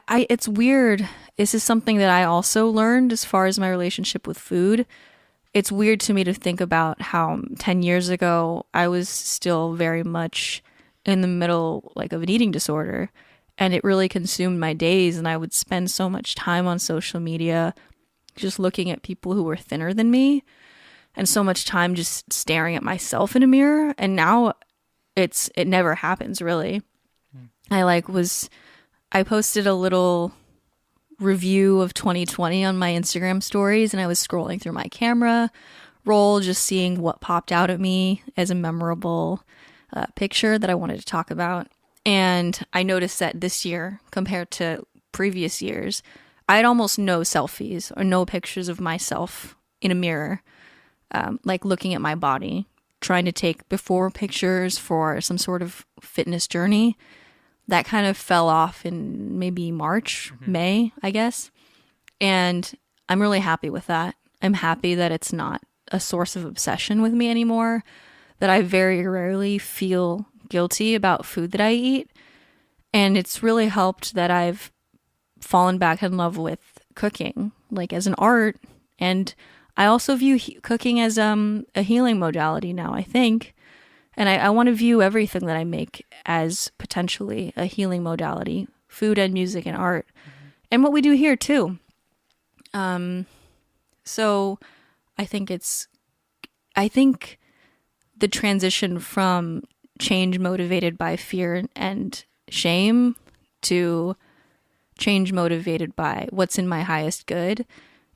it's weird. This is something that I also learned as far as my relationship with food. It's weird to me to think about how 10 years ago, I was still very much in the middle like of an eating disorder, and it really consumed my days. And I would spend so much time on social media just looking at people who were thinner than me, and so much time just staring at myself in a mirror. And now it never happens really. I posted a little review of 2020 on my Instagram stories, and I was scrolling through my camera roll, just seeing what popped out at me as a memorable picture that I wanted to talk about. And I noticed that this year, compared to previous years, I had almost no selfies or no pictures of myself in a mirror, like looking at my body, trying to take before pictures for some sort of fitness journey. That kind of fell off in maybe March, May, I guess. And I'm really happy with that. I'm happy that it's not a source of obsession with me anymore, that I very rarely feel guilty about food that I eat. And it's really helped that I've fallen back in love with cooking, like as an art. And I also view cooking as a healing modality now, I think. And I want to view everything that I make as potentially a healing modality, food and music and art, and what we do here too. So I think the transition from change motivated by fear and shame to change motivated by what's in my highest good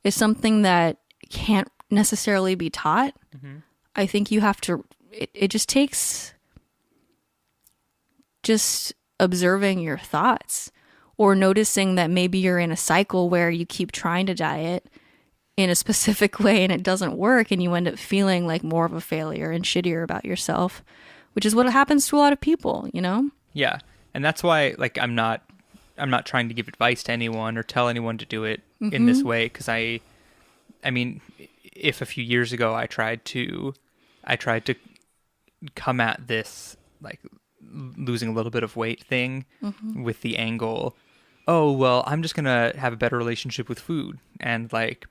is something that can't necessarily be taught. I think you have to it just takes just observing your thoughts, or noticing that maybe you're in a cycle where you keep trying to diet in a specific way and it doesn't work, and you end up feeling like more of a failure and shittier about yourself, which is what happens to a lot of people, you know? Yeah. And that's why, like, I'm not trying to give advice to anyone or tell anyone to do it in this way, because I mean, if a few years ago I tried to come at this, like, losing a little bit of weight thing with the angle, oh, well, I'm just going to have a better relationship with food and, like,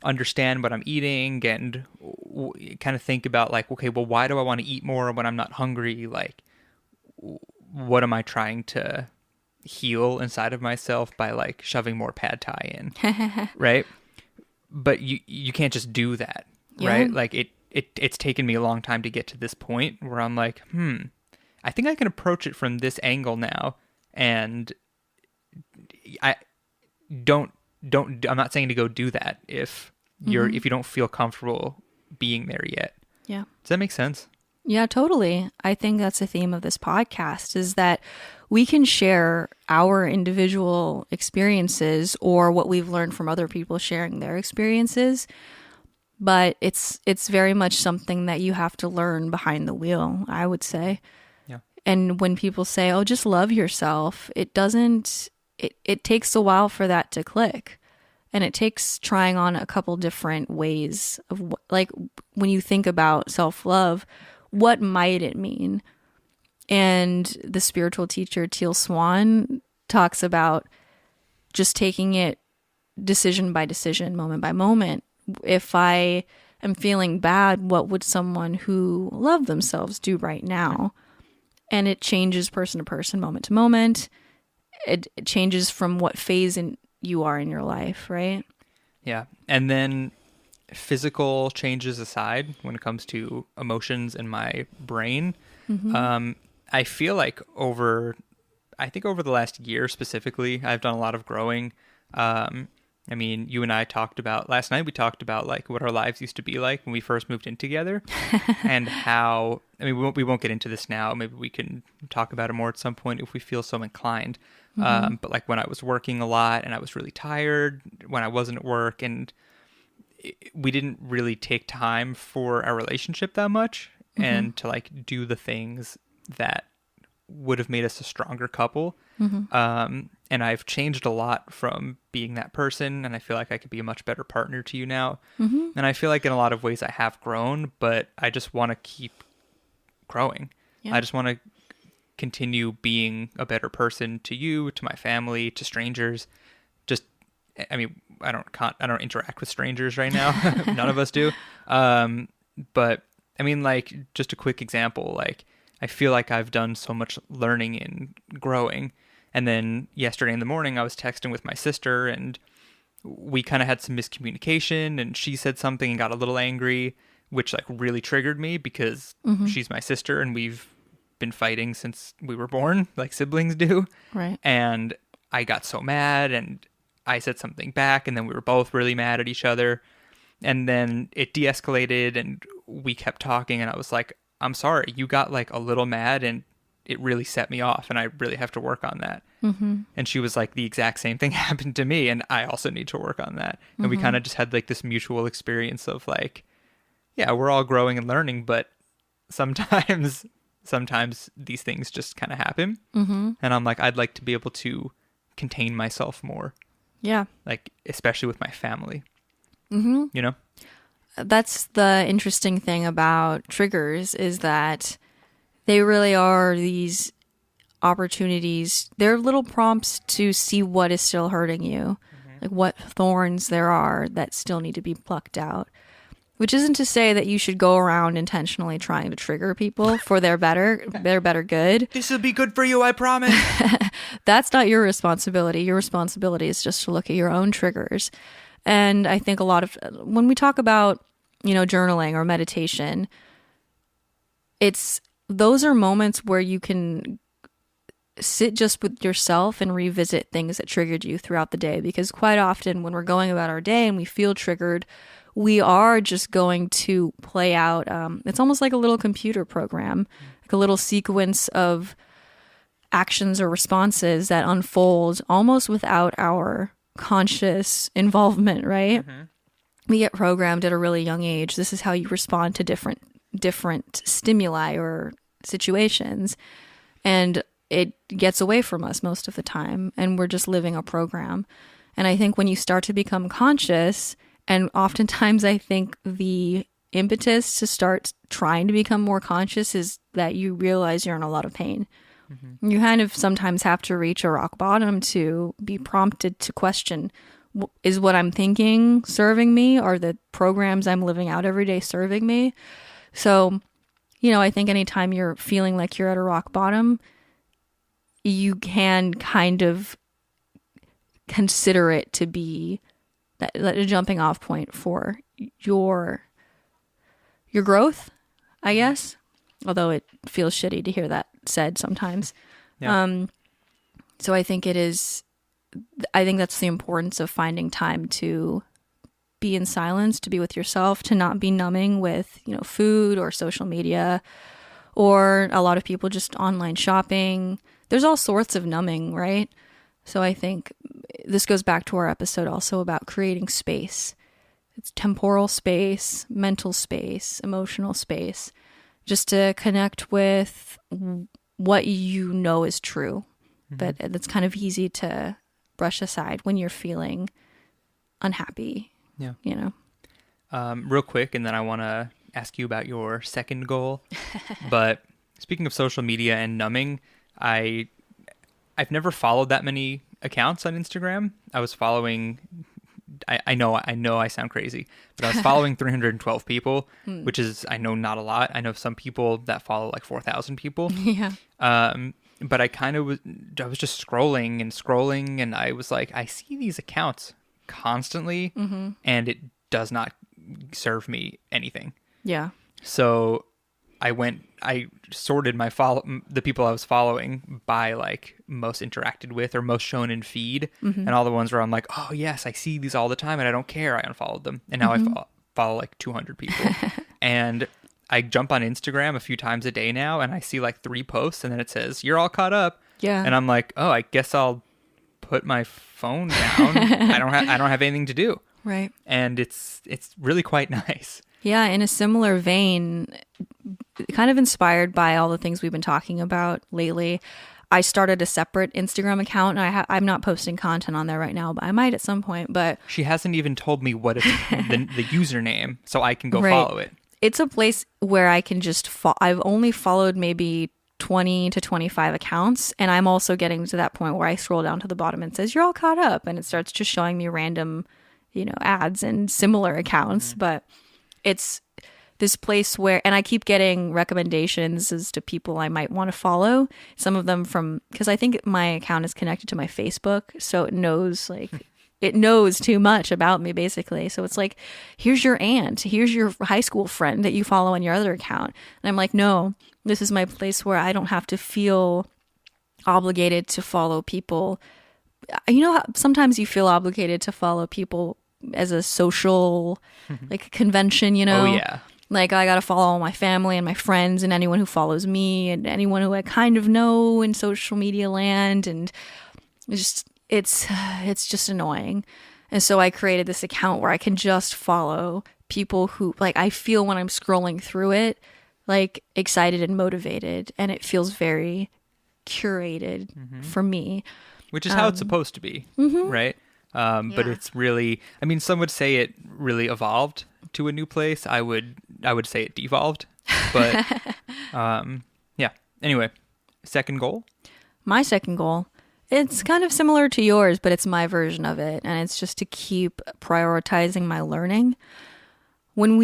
understand what I'm eating and kind of think about, like, okay, well, why do I want to eat more when I'm not hungry? Like, what am I trying to heal inside of myself by, like, shoving more pad thai in, right? But you can't just do that, right? Like, it's taken me a long time to get to this point where I'm like, I think I can approach it from this angle now, and I'm not saying to go do that if you don't feel comfortable being there yet. Yeah. Does that make sense? Yeah, totally. I think that's the theme of this podcast, is that we can share our individual experiences or what we've learned from other people sharing their experiences. But it's very much something that you have to learn behind the wheel, I would say. Yeah. And when people say, oh, just love yourself, it takes a while for that to click. And it takes trying on a couple different ways of, like, when you think about self-love, what might it mean? And the spiritual teacher Teal Swan talks about just taking it decision by decision, moment by moment. If I am feeling bad, what would someone who loved themselves do right now? And it changes person to person, moment to moment. It changes from what phase you are in your life, right? Yeah. And then, physical changes aside, when it comes to emotions in my brain, I feel like over the last year specifically, I've done a lot of growing. I mean, you and I talked about last night, we talked about, like, what our lives used to be like when we first moved in together and how, I mean, we won't get into this now. Maybe we can talk about it more at some point if we feel so inclined. But, like, when I was working a lot and I was really tired when I wasn't at work, and we didn't really take time for our relationship that much and to, like, do the things that would have made us a stronger couple. And I've changed a lot from being that person, and I feel like I could be a much better partner to you now. And I feel like in a lot of ways I have grown, but I just want to keep growing. I just want to continue being a better person to you, to my family, to strangers. Just, I mean, I don't interact with strangers right now. None of us do. But I mean, like, just a quick example, like, I feel like I've done so much learning and growing. And then yesterday in the morning, I was texting with my sister, and we kind of had some miscommunication, and she said something and got a little angry, which, like, really triggered me because she's my sister and we've been fighting since we were born, like siblings do. Right. And I got so mad, and I said something back, and then we were both really mad at each other. And then it de-escalated, and we kept talking, and I was like, I'm sorry, you got, like, a little mad, and it really set me off, and I really have to work on that. And she was like, the exact same thing happened to me, and I also need to work on that. And we kind of just had, like, this mutual experience of, like, yeah, we're all growing and learning, but sometimes these things just kind of happen. And I'm like, I'd like to be able to contain myself more. Yeah. Like, especially with my family. You know? That's the interesting thing about triggers, is that they really are these opportunities. They're little prompts to see what is still hurting you, like what thorns there are that still need to be plucked out. Which isn't to say that you should go around intentionally trying to trigger people for their better good. This will be good for you, I promise. That's not your responsibility. Your responsibility is just to look at your own triggers. And I think a lot of, when we talk about, you know, journaling or meditation, those are moments where you can sit just with yourself and revisit things that triggered you throughout the day. Because quite often when we're going about our day and we feel triggered, we are just going to play out. It's almost like a little computer program, like a little sequence of actions or responses that unfold almost without our conscious involvement, right? We get programmed at a really young age. This is how you respond to different stimuli or situations. And it gets away from us most of the time, and we're just living a program. And I think when you start to become conscious, and oftentimes I think the impetus to start trying to become more conscious is that you realize you're in a lot of pain. You kind of sometimes have to reach a rock bottom to be prompted to question, is what I'm thinking serving me? Are the programs I'm living out every day serving me? So, I think anytime you're feeling like you're at a rock bottom, you can kind of consider it to be a jumping off point for your growth, I guess. Although it feels shitty to hear that said sometimes. Yeah. So I think that's the importance of finding time to be in silence, to be with yourself, to not be numbing with, food or social media, or a lot of people just online shopping. There's all sorts of numbing, right? So I think this goes back to our episode also about creating space. It's temporal space, mental space, emotional space, just to connect with what you know is true. But that's kind of easy to brush aside when you're feeling unhappy. Yeah. Real quick, and then I want to ask you about your second goal. But speaking of social media and numbing, I've never followed that many accounts on Instagram. I was following, I know I sound crazy, but I was following 312 people, which is, I know, not a lot. I know some people that follow like 4,000 people. Yeah. But I was just scrolling, and I was like, I see these accounts constantly, and it does not serve me anything. Yeah. So I sorted the people I was following by like most interacted with or most shown in feed, and all the ones where I'm like, oh yes, I see these all the time and I don't care, I unfollowed them, and now I follow like 200 people. And I jump on Instagram a few times a day now, and I see like 3 posts, and then it says you're all caught up. Yeah. And I'm like, oh, I guess I'll put my phone down. I don't have anything to do. Right. And it's really quite nice. Yeah, in a similar vein, kind of inspired by all the things we've been talking about lately, I started a separate Instagram account, and I'm not posting content on there right now, but I might at some point. But she hasn't even told me what it's the username, so I can go right. follow it. It's a place where I can just I've only followed maybe 20 to 25 accounts, and I'm also getting to that point where I scroll down to the bottom and it says you're all caught up, and it starts just showing me random, ads and similar accounts. But it's this place where, and I keep getting recommendations as to people I might want to follow. Some of them because I think my account is connected to my Facebook, so it knows it knows too much about me, basically. So it's like, here's your aunt, here's your high school friend that you follow on your other account. And I'm like, no, this is my place where I don't have to feel obligated to follow people. How sometimes you feel obligated to follow people as a social convention, Oh, yeah. Like, I got to follow all my family and my friends and anyone who follows me and anyone who I kind of know in social media land. And it's just annoying. And so I created this account where I can just follow people who, I feel when I'm scrolling through it, excited and motivated. And it feels very curated for me. Which is how it's supposed to be, right? But it's really, some would say it really evolved to a new place. I would say it devolved. But yeah. Anyway, second goal? My second goal, it's kind of similar to yours, but it's my version of it. And it's just to keep prioritizing my learning. When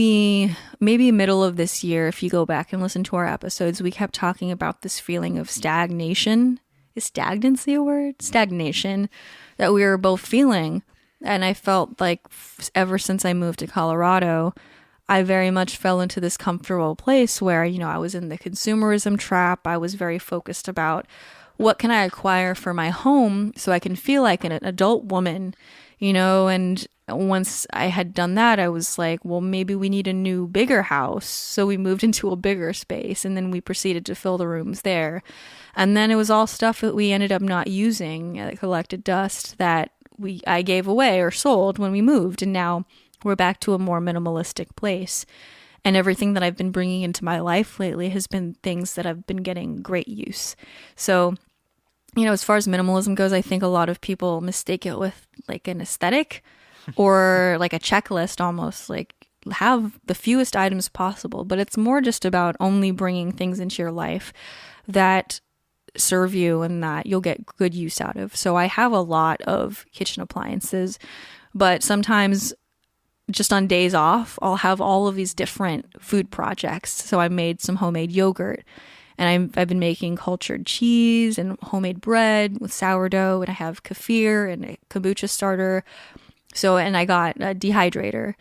maybe middle of this year, if you go back and listen to our episodes, we kept talking about this feeling of stagnation. Is stagnancy a word? Stagnation that we were both feeling. And I felt like ever since I moved to Colorado, I very much fell into this comfortable place where, I was in the consumerism trap. I was very focused about what can I acquire for my home so I can feel like an adult woman, and once I had done that, I was like, well, maybe we need a new, bigger house. So we moved into a bigger space, and then we proceeded to fill the rooms there. And then it was all stuff that we ended up not using, that collected dust that I gave away or sold when we moved. And now we're back to a more minimalistic place. And everything that I've been bringing into my life lately has been things that have been getting great use. So, as far as minimalism goes, I think a lot of people mistake it with like an aesthetic or like a checklist almost, like have the fewest items possible. But it's more just about only bringing things into your life that serve you and that you'll get good use out of. So I have a lot of kitchen appliances, but sometimes just on days off, I'll have all of these different food projects. So I made some homemade yogurt, and I've been making cultured cheese and homemade bread with sourdough, and I have kefir and a kombucha starter. So, and I got a dehydrator,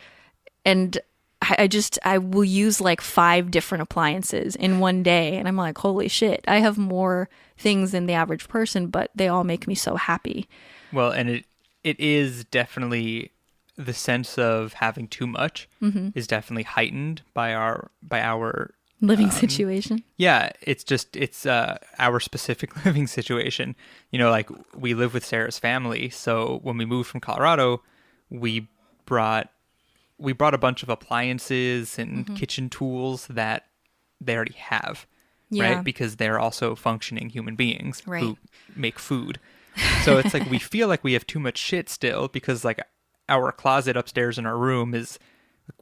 and I will use like 5 different appliances in one day. And I'm like, holy shit, I have more things than the average person, but they all make me so happy. Well, and it is definitely, the sense of having too much is definitely heightened by our living situation. Yeah, it's our specific living situation. Like we live with Sarah's family, so when we moved from Colorado, we brought a bunch of appliances and kitchen tools that they already have, right? Because they're also functioning human beings who make food. So it's like we feel like we have too much shit still, because like our closet upstairs in our room is,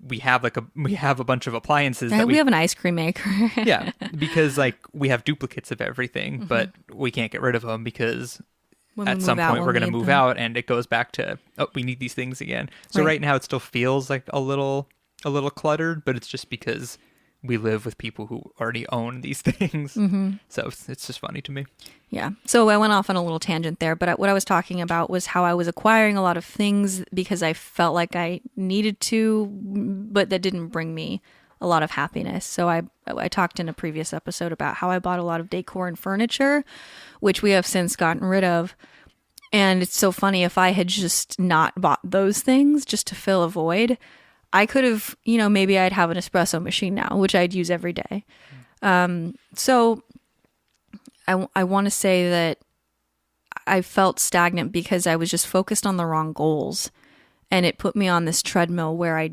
we have a bunch of appliances. We have an ice cream maker. Yeah, because like we have duplicates of everything, but we can't get rid of them because at some point we're going to move out, and it goes back to, we need these things again. So right now it still feels like a little cluttered, but it's just because we live with people who already own these things. So it's just funny to me. Yeah. So I went off on a little tangent there, but what I was talking about was how I was acquiring a lot of things because I felt like I needed to, but that didn't bring me a lot of happiness. So I talked in a previous episode about how I bought a lot of decor and furniture, which we have since gotten rid of. And it's so funny, if I had just not bought those things just to fill a void, I could have, maybe I'd have an espresso machine now, which I'd use every day. So I want to say that I felt stagnant because I was just focused on the wrong goals. And it put me on this treadmill where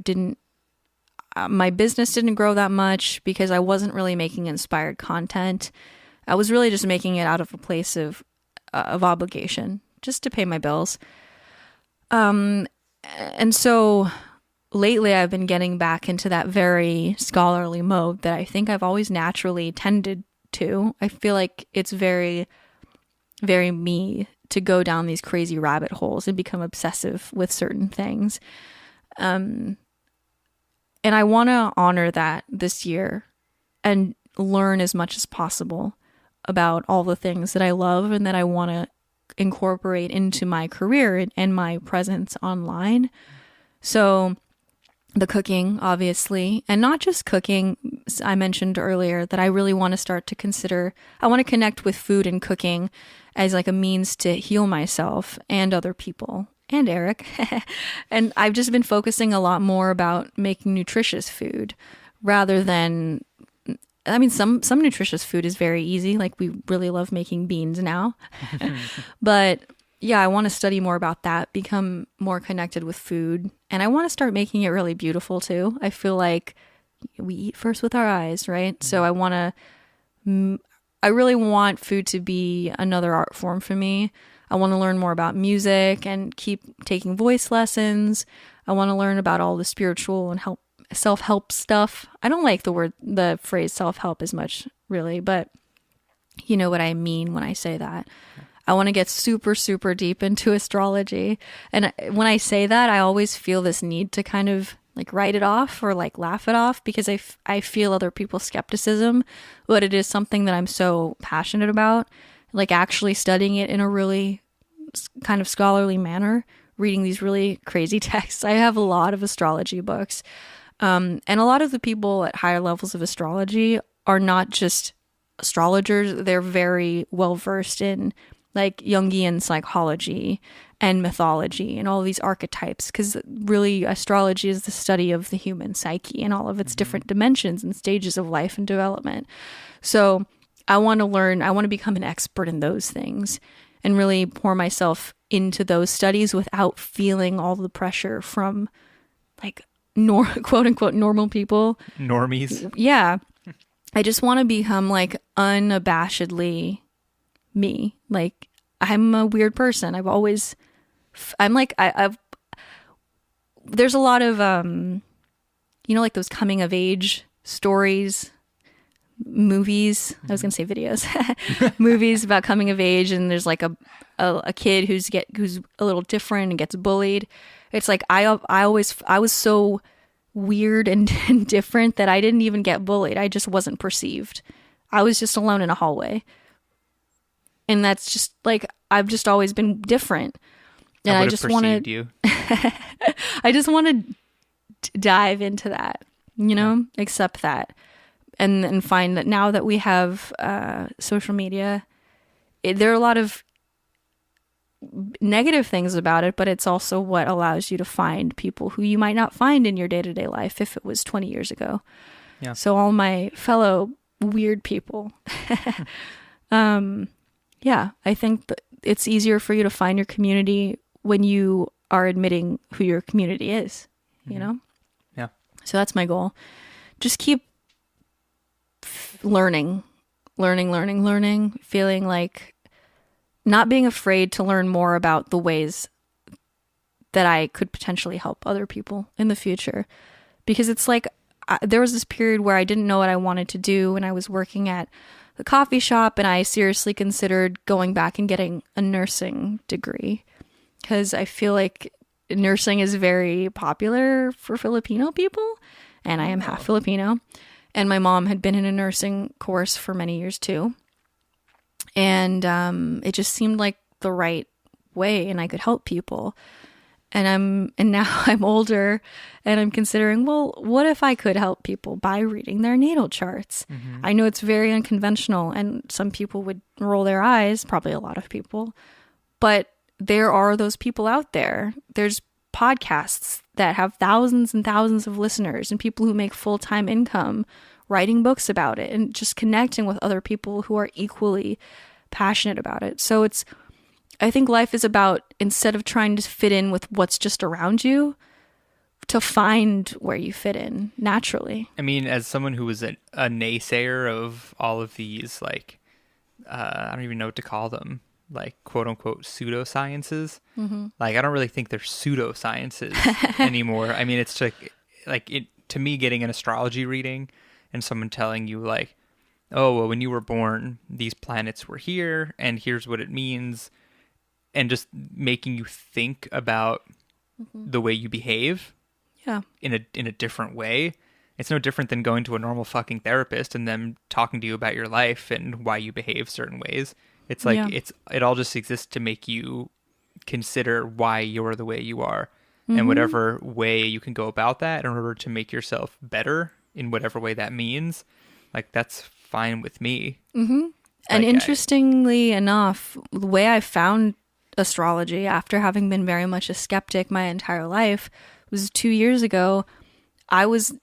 my business didn't grow that much because I wasn't really making inspired content. I was really just making it out of a place of obligation, just to pay my bills. And so lately I've been getting back into that very scholarly mode that I think I've always naturally tended to. I feel like it's very, very me to go down these crazy rabbit holes and become obsessive with certain things. And I want to honor that this year and learn as much as possible about all the things that I love and that I want to incorporate into my career and my presence online. So the cooking, obviously, and not just cooking. I mentioned earlier that I really want to start to consider, I want to connect with food and cooking as like a means to heal myself and other people and Eric. And I've just been focusing a lot more about making nutritious food rather than, some nutritious food is very easy. Like we really love making beans now, but yeah, I want to study more about that, become more connected with food. And I want to start making it really beautiful too. I feel like we eat first with our eyes, right? So I really want food to be another art form for me. I want to learn more about music and keep taking voice lessons. I want to learn about all the spiritual and self-help stuff. I don't like the phrase self-help as much, really, but you know what I mean when I say that. I want to get super, super deep into astrology. And when I say that, I always feel this need to kind of like write it off or like laugh it off because I feel other people's skepticism, but it is something that I'm so passionate about, like actually studying it in a really kind of scholarly manner, reading these really crazy texts. I have a lot of astrology books. And a lot of the people at higher levels of astrology are not just astrologers. They're very well versed in like Jungian psychology and mythology and all these archetypes, because really astrology is the study of the human psyche and all of its different dimensions and stages of life and development. So I want to become an expert in those things and really pour myself into those studies without feeling all the pressure from like quote unquote normal people. Normies. Yeah. I just want to become like unabashedly me. Like, I'm a weird person. I've there's a lot of, like those coming of age stories, movies. I was going to say videos, movies about coming of age. And there's like a kid who's a little different and gets bullied. It's like, I was so weird and different that I didn't even get bullied. I just wasn't perceived. I was just alone in a hallway. And that's just like, I've just always been different. And I just want to, I just want to dive into that, accept that. And find that now that we have social media, there are a lot of negative things about it, but it's also what allows you to find people who you might not find in your day-to-day life if it was 20 years ago. Yeah. So all my fellow weird people. Yeah, I think that it's easier for you to find your community when you are admitting who your community is, Yeah. So that's my goal. Just keep learning, feeling like not being afraid to learn more about the ways that I could potentially help other people in the future. Because it's like, there was this period where I didn't know what I wanted to do, and I was working at the coffee shop, and I seriously considered going back and getting a nursing degree, because I feel like nursing is very popular for Filipino people, and I am half Filipino. And my mom had been in a nursing course for many years too. And it just seemed like the right way, and I could help people. And now I'm older, and I'm considering, well, what if I could help people by reading their natal charts? I know it's very unconventional, and some people would roll their eyes, probably a lot of people, but there are those people out there. There's podcasts that have thousands and thousands of listeners, and people who make full-time income writing books about it and just connecting with other people who are equally passionate about it. So I think life is about, instead of trying to fit in with what's just around you, to find where you fit in naturally. I mean, as someone who was a naysayer of all of these, like, I don't even know what to call them, like, quote unquote pseudosciences. Like, I don't really think they're pseudosciences anymore. I mean, it's to me, getting an astrology reading and someone telling you, like, oh, well, when you were born, these planets were here, and here's what it means, and just making you think about the way you behave in a different way. It's no different than going to a normal fucking therapist and them talking to you about your life and why you behave certain ways. It's like, it all just exists to make you consider why you're the way you are, and whatever way you can go about that in order to make yourself better in whatever way that means, like, that's fine with me. And interestingly enough, the way I found astrology, after having been very much a skeptic my entire life, was 2 years ago. I was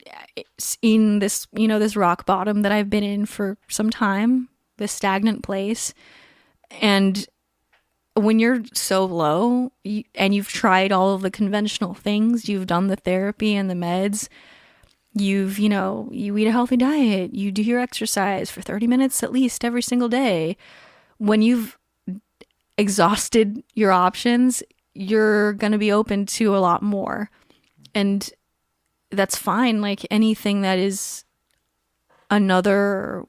in this, this rock bottom that I've been in for some time, this stagnant place. And when you're so low and you've tried all of the conventional things, you've done the therapy and the meds, you eat a healthy diet, you do your exercise for 30 minutes at least every single day. When you've exhausted your options, you're going to be open to a lot more. And that's fine. Like, anything that is another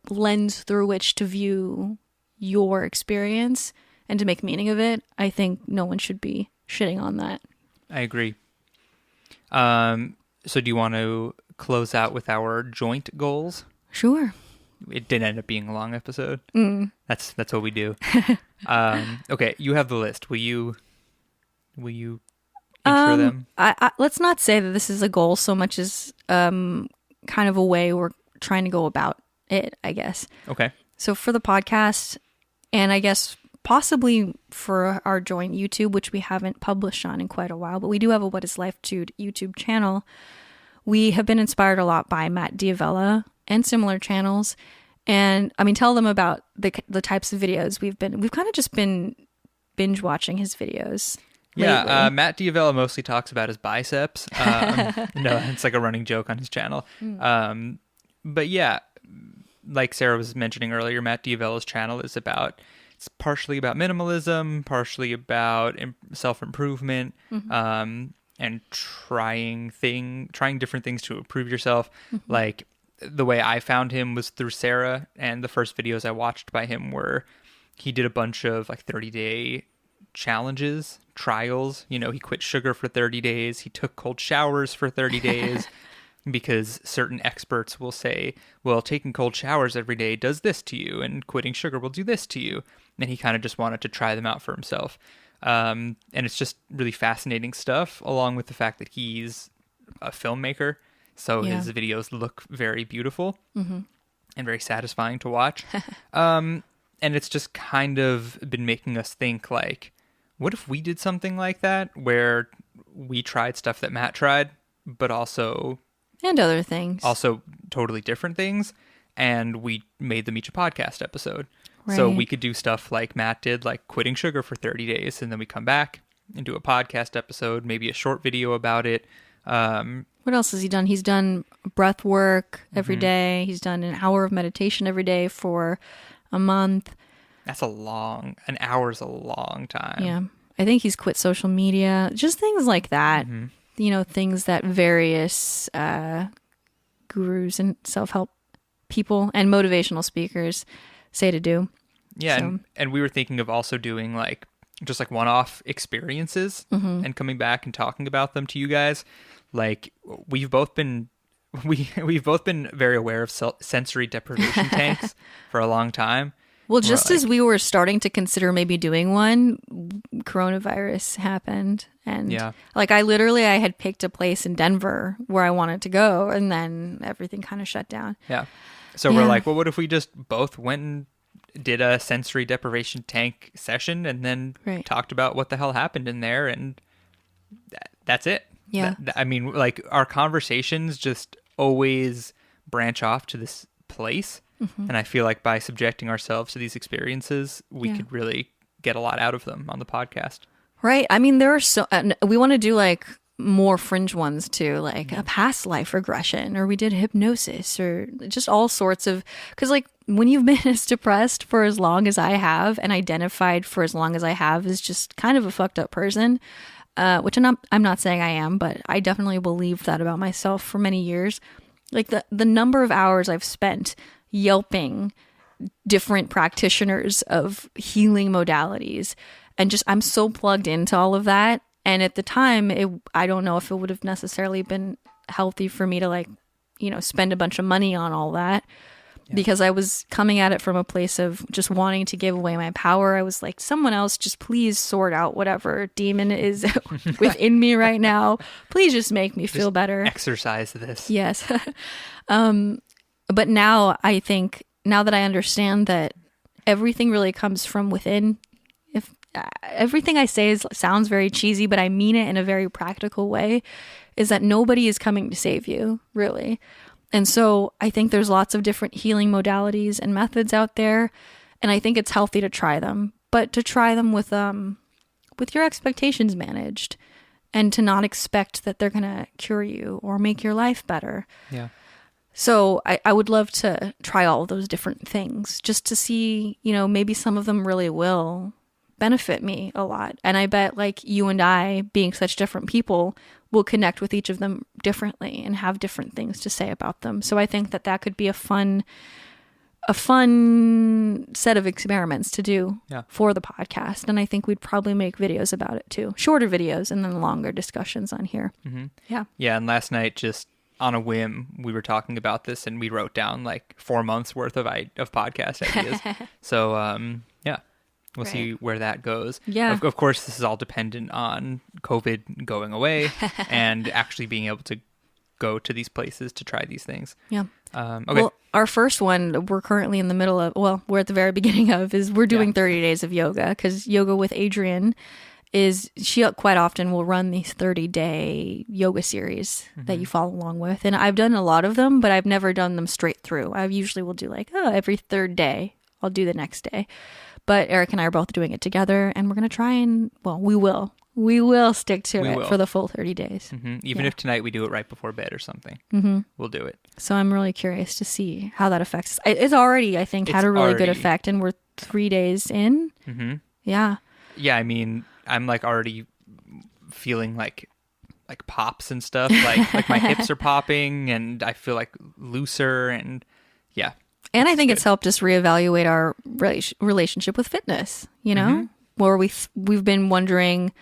lens through which to view your experience and to make meaning of it, I think no one should be shitting on that. I agree. So do you want to close out with our joint goals? Sure. It did end up being a long episode. That's what we do. Okay, you have the list. Will you intro them? Let's not say that this is a goal so much as kind of a way we're trying to go about it, I guess. Okay. So for the podcast, and I guess possibly for our joint YouTube, which we haven't published on in quite a while, but we do have a What is Life Dude YouTube channel. We have been inspired a lot by Matt D'Avella and similar channels. And I mean, tell them about the types of videos we've kind of just been binge watching his videos. Yeah, Matt D'Avella mostly talks about his biceps. No, it's like a running joke on his channel. But yeah, like Sarah was mentioning earlier, Matt D'Avella's channel is it's partially about minimalism, partially about self-improvement, and trying different things to improve yourself. Like the way I found him was through Sarah, and the first videos I watched by him were he did a bunch of like 30-day challenges, trials. You know, he quit sugar for 30 days. He took cold showers for 30 days. Because certain experts will say, well, taking cold showers every day does this to you, and quitting sugar will do this to you. And he kind of just wanted to try them out for himself. And it's just really fascinating stuff, along with the fact that he's a filmmaker. So his videos look very beautiful and very satisfying to watch. And it's just kind of been making us think, like, what if we did something like that, where we tried stuff that Matt tried, but also... and other things. Also totally different things. And we made them each a podcast episode. Right. So we could do stuff like Matt did, like quitting sugar for 30 days. And then we come back and do a podcast episode, maybe a short video about it. What else has he done? He's done breath work every day. He's done an hour of meditation every day for a month. An hour's a long time. Yeah. I think he's quit social media. Just things like that. You know, things that various gurus and self-help people and motivational speakers say to do. Yeah, So- and we were thinking of also doing like just like one-off experiences and coming back and talking about them to you guys. Like we've both been very aware of sensory deprivation tanks for a long time. Well, just as we were starting to consider maybe doing one, coronavirus happened. And like I had picked a place in Denver where I wanted to go, and then everything kind of shut down. Yeah. So we're like, well, what if we just both went and did a sensory deprivation tank session and then talked about what the hell happened in there, and that's it. Yeah. I mean, like our conversations just always branch off to this place. And I feel like by subjecting ourselves to these experiences, we could really get a lot out of them on the podcast. Right. I mean, there are we want to do like more fringe ones too, like a past life regression, or we did hypnosis, or just all sorts of, because like when you've been as depressed for as long as I have and identified for as long as I have as just kind of a fucked up person, which I'm not saying I am, but I definitely believed that about myself for many years. Like the number of hours I've spent yelping different practitioners of healing modalities, and just I'm so plugged into all of that. And at the time, I don't know if it would have necessarily been healthy for me to like, you know, spend a bunch of money on all that, because I was coming at it from a place of just wanting to give away my power. I was like, someone else just please sort out whatever demon is within me right now. Please just make me feel better. Exercise this. Yes. But now I think, now that I understand that everything really comes from within, if everything I say sounds very cheesy, but I mean it in a very practical way, is that nobody is coming to save you, really. And so I think there's lots of different healing modalities and methods out there, and I think it's healthy to try them, but to try them with your expectations managed, and to not expect that they're going to cure you or make your life better. Yeah. So I would love to try all of those different things just to see, you know, maybe some of them really will benefit me a lot. And I bet like you and I, being such different people, will connect with each of them differently and have different things to say about them. So I think that could be a fun set of experiments to do for the podcast. And I think we'd probably make videos about it too. Shorter videos and then longer discussions on here. Mm-hmm. Yeah. Yeah. And last night, just on a whim, we were talking about this and we wrote down like 4 months worth of podcast ideas. So, we'll see where that goes. Yeah. Of course, this is all dependent on COVID going away and actually being able to go to these places to try these things. Yeah. Okay. Well, our first one we're currently in the middle of, well, we're at the very beginning of, is we're doing 30 days of yoga, because Yoga with Adrian she quite often will run these 30-day yoga series that you follow along with. And I've done a lot of them, but I've never done them straight through. I usually will do like, every third day, I'll do the next day. But Eric and I are both doing it together, and we're going to try and, well, we will stick to it for the full 30 days. Even if tonight we do it right before bed or something, we'll do it. So I'm really curious to see how that affects. It's already, I think, had a really good effect, and we're 3 days in. Yeah. Yeah, I mean, I'm like already feeling like pops and stuff. Like my hips are popping, and I feel like looser, and yeah. And I think it's helped us reevaluate our relationship with fitness, you know, where we've been wondering,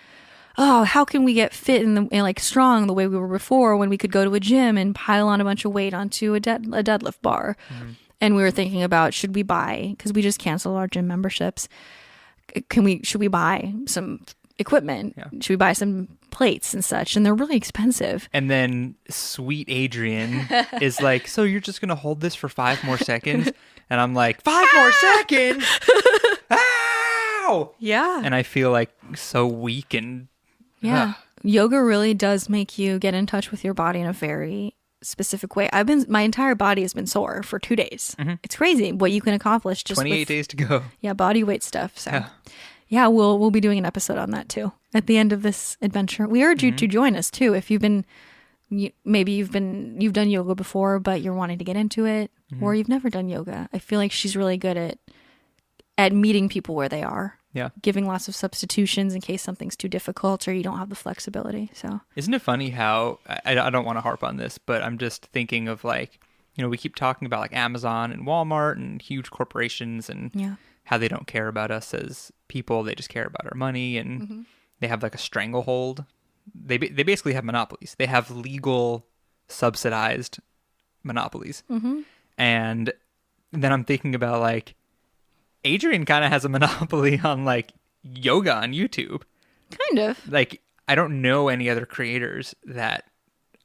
how can we get fit and like strong the way we were before, when we could go to a gym and pile on a bunch of weight onto a deadlift bar. And we were thinking about, should we buy, because we just canceled our gym memberships. Should we buy some equipment? Yeah. Should we buy some plates and such? And they're really expensive. And then sweet Adrian is like, so you're just going to hold this for 5 more seconds? And I'm like, 5 more seconds? Ow! Yeah. And I feel like so weak and... Yeah. Yoga really does make you get in touch with your body in a very specific way. My entire body has been sore for 2 days. It's crazy what you can accomplish just 28 days to go. Yeah, body weight stuff. So yeah, we'll be doing an episode on that too at the end of this adventure. We urge you to join us too if you've done yoga before, but you're wanting to get into it, or you've never done yoga. I feel like she's really good at meeting people where they are. Yeah. Giving lots of substitutions in case something's too difficult or you don't have the flexibility. So isn't it funny how I don't want to harp on this, but I'm just thinking of like, you know, we keep talking about like Amazon and Walmart and huge corporations and how they don't care about us as people. They just care about our money, and they have like a stranglehold. They basically have monopolies. They have legal subsidized monopolies. And then I'm thinking about like, Adrian kind of has a monopoly on like yoga on YouTube. Kind of. Like, I don't know any other creators that,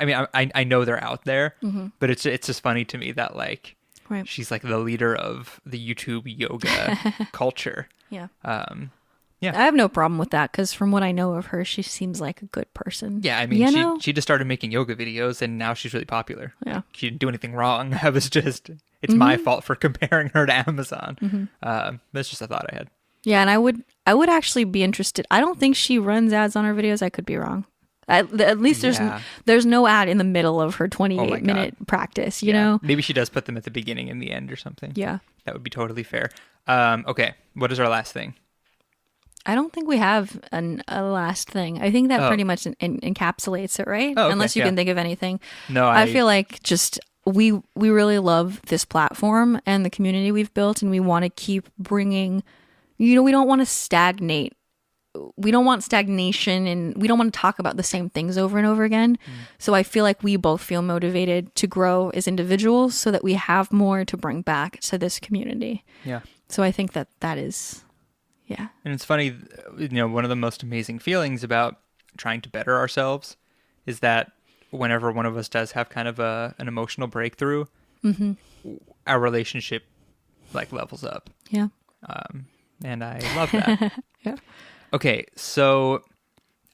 I mean, I know they're out there, but it's just funny to me that like, she's like the leader of the YouTube yoga culture. Yeah. Yeah. I have no problem with that, because from what I know of her, she seems like a good person. Yeah, I mean, she just started making yoga videos, and now she's really popular. Yeah. She didn't do anything wrong. It's my fault for comparing her to Amazon. That's just a thought I had. Yeah, and I would actually be interested. I don't think she runs ads on her videos. I could be wrong. At least there's no ad in the middle of her 28-minute practice, you know? Maybe she does put them at the beginning and the end or something. Yeah. That would be totally fair. Okay, what is our last thing? I don't think we have a last thing. I think that pretty much encapsulates it, right? Oh, okay, unless you can think of anything. No, I feel like just we really love this platform and the community we've built, and we want to keep bringing, you know, we don't want to stagnate. We don't want stagnation, and we don't want to talk about the same things over and over again. So I feel like we both feel motivated to grow as individuals so that we have more to bring back to this community. Yeah. So I think that is... Yeah. And it's funny, you know, one of the most amazing feelings about trying to better ourselves is that whenever one of us does have kind of an emotional breakthrough, our relationship like levels up. Yeah. And I love that. Yeah. Okay, so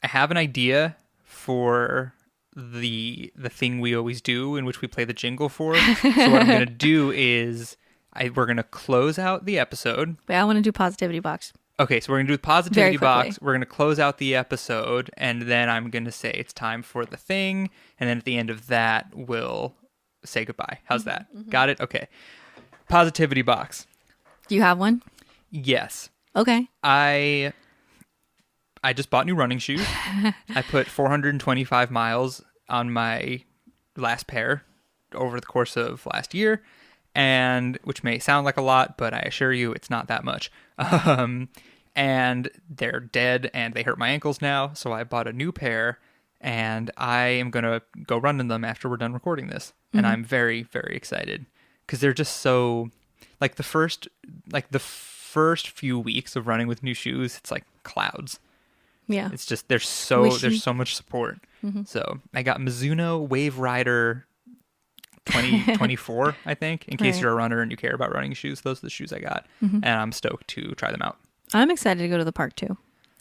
I have an idea for the thing we always do, in which we play the jingle for. So what I'm going to do is we're going to close out the episode. Wait, I want to do Positivity Box. Okay, so we're going to do the Positivity Box. We're going to close out the episode, and then I'm going to say it's time for the thing, and then at the end of that, we'll say goodbye. How's that? Got it? Okay. Positivity Box. Do you have one? Yes. Okay. I just bought new running shoes. I put 425 miles on my last pair over the course of last year, and which may sound like a lot, but I assure you it's not that much. And they're dead, and they hurt my ankles now, so I bought a new pair, and I am going to go run in them after we're done recording this. And I'm very, very excited, because they're just so, like the first few weeks of running with new shoes, it's like clouds. Yeah. It's just, there's so much support. So I got Mizuno Wave Rider 2024, I think, in case Right. you're a runner and you care about running shoes. Those are the shoes I got, and I'm stoked to try them out. I'm excited to go to the park too.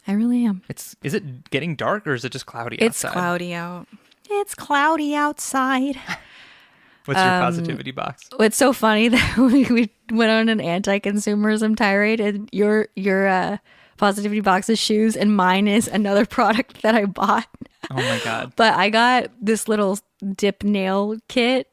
I really am. Is it getting dark or is it just cloudy It's outside? cloudy out. It's cloudy outside. What's your positivity box? It's so funny that we went on an anti-consumerism tirade, and your positivity box is shoes, and mine is another product that I bought. Oh my God. But I got this little dip nail kit.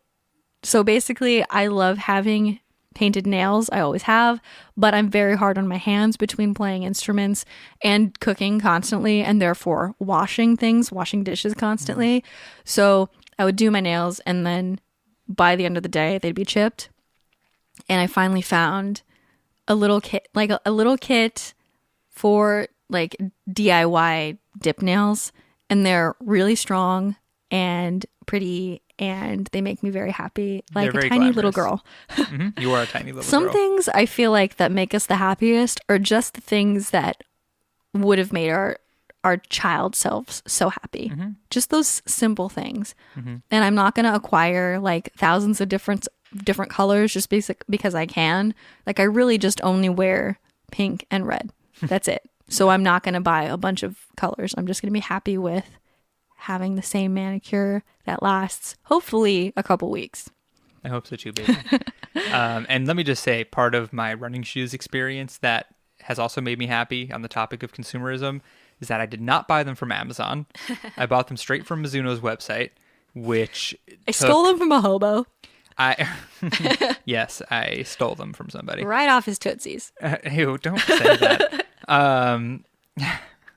So basically, I love having painted nails. I always have, but I'm very hard on my hands between playing instruments and cooking constantly, and therefore washing dishes constantly. So I would do my nails, and then by the end of the day, they'd be chipped. And I finally found a little kit, like a little kit for like DIY dip nails, and they're really strong and pretty, and they make me very happy, like They're a very tiny little glamorous. girl. You are a tiny little Some girl. things I feel like that make us the happiest are just the things that would have made our child selves so happy. Just those simple things. And I'm not going to acquire like thousands of different colors just because I can. Like I really just only wear pink and red. That's it. So I'm not going to buy a bunch of colors. I'm just going to be happy with having the same manicure that lasts hopefully a couple weeks. I hope so too, baby. And let me just say, part of my running shoes experience that has also made me happy on the topic of consumerism is that I did not buy them from Amazon. I bought them straight from Mizuno's website, which I stole them from a hobo Yes, I stole them from somebody. right off his Tootsies. Ew, don't say that.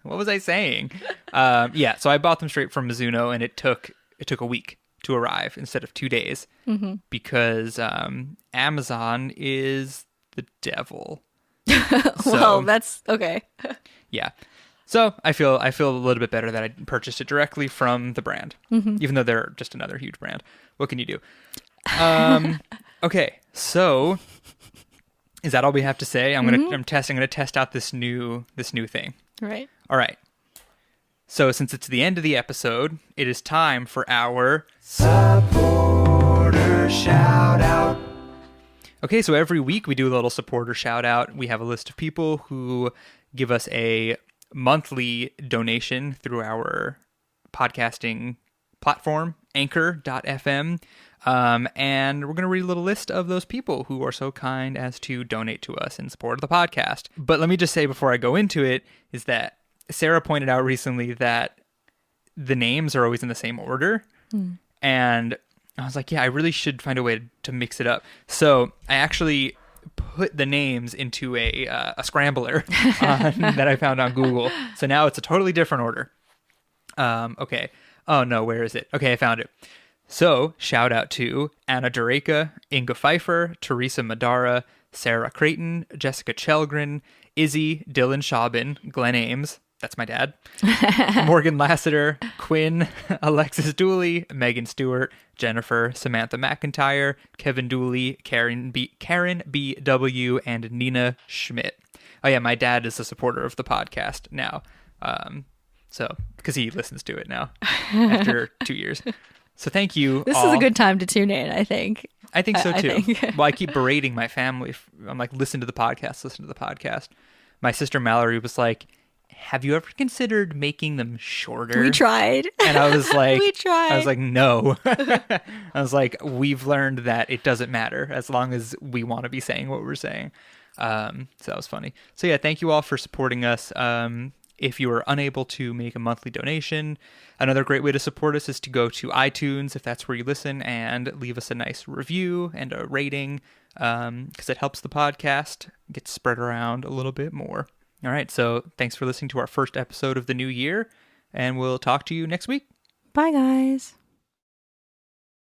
What was I saying? Yeah, so I bought them straight from Mizuno, and it took a week to arrive instead of 2 days because Amazon is the devil. Well, that's okay. Yeah. So I feel a little bit better that I purchased it directly from the brand, even though they're just another huge brand. What can you do? Okay, so is that all we have to say? I'm gonna test out this new thing. Right. All right. So since it's the end of the episode, it is time for our supporter shout out. Okay, so every week we do a little supporter shout out. We have a list of people who give us a monthly donation through our podcasting platform, anchor.fm. And we're going to read a little list of those people who are so kind as to donate to us in support of the podcast. But let me just say before I go into it is that Sarah pointed out recently that the names are always in the same order. And I was like, yeah, I really should find a way to mix it up. So I actually put the names into a scrambler that I found on Google. So now it's a totally different order. Okay. Oh, no, where is it? Okay, I found it. So, shout out to Anna Dureka, Inga Pfeiffer, Teresa Madara, Sarah Creighton, Jessica Chelgren, Izzy, Dylan Schaubin, Glenn Ames, that's my dad, Morgan Lassiter, Quinn, Alexis Dooley, Megan Stewart, Jennifer, Samantha McIntyre, Kevin Dooley, Karen B.W., and Nina Schmidt. Oh yeah, my dad is a supporter of the podcast now. So, because he listens to it now after 2 years. So thank you. This is a good time to tune in, I think. I think so too. think. Well, I keep berating my family. I'm like, listen to the podcast. My sister Mallory was like, have you ever considered making them shorter? We tried. And I was like, We tried. I was like, no. I was like, we've learned that it doesn't matter as long as we want to be saying what we're saying. So that was funny. So yeah, thank you all for supporting us. If you are unable to make a monthly donation, another great way to support us is to go to iTunes, if that's where you listen, and leave us a nice review and a rating, because it helps the podcast get spread around a little bit more. All right, so thanks for listening to our first episode of the new year, and we'll talk to you next week. Bye, guys.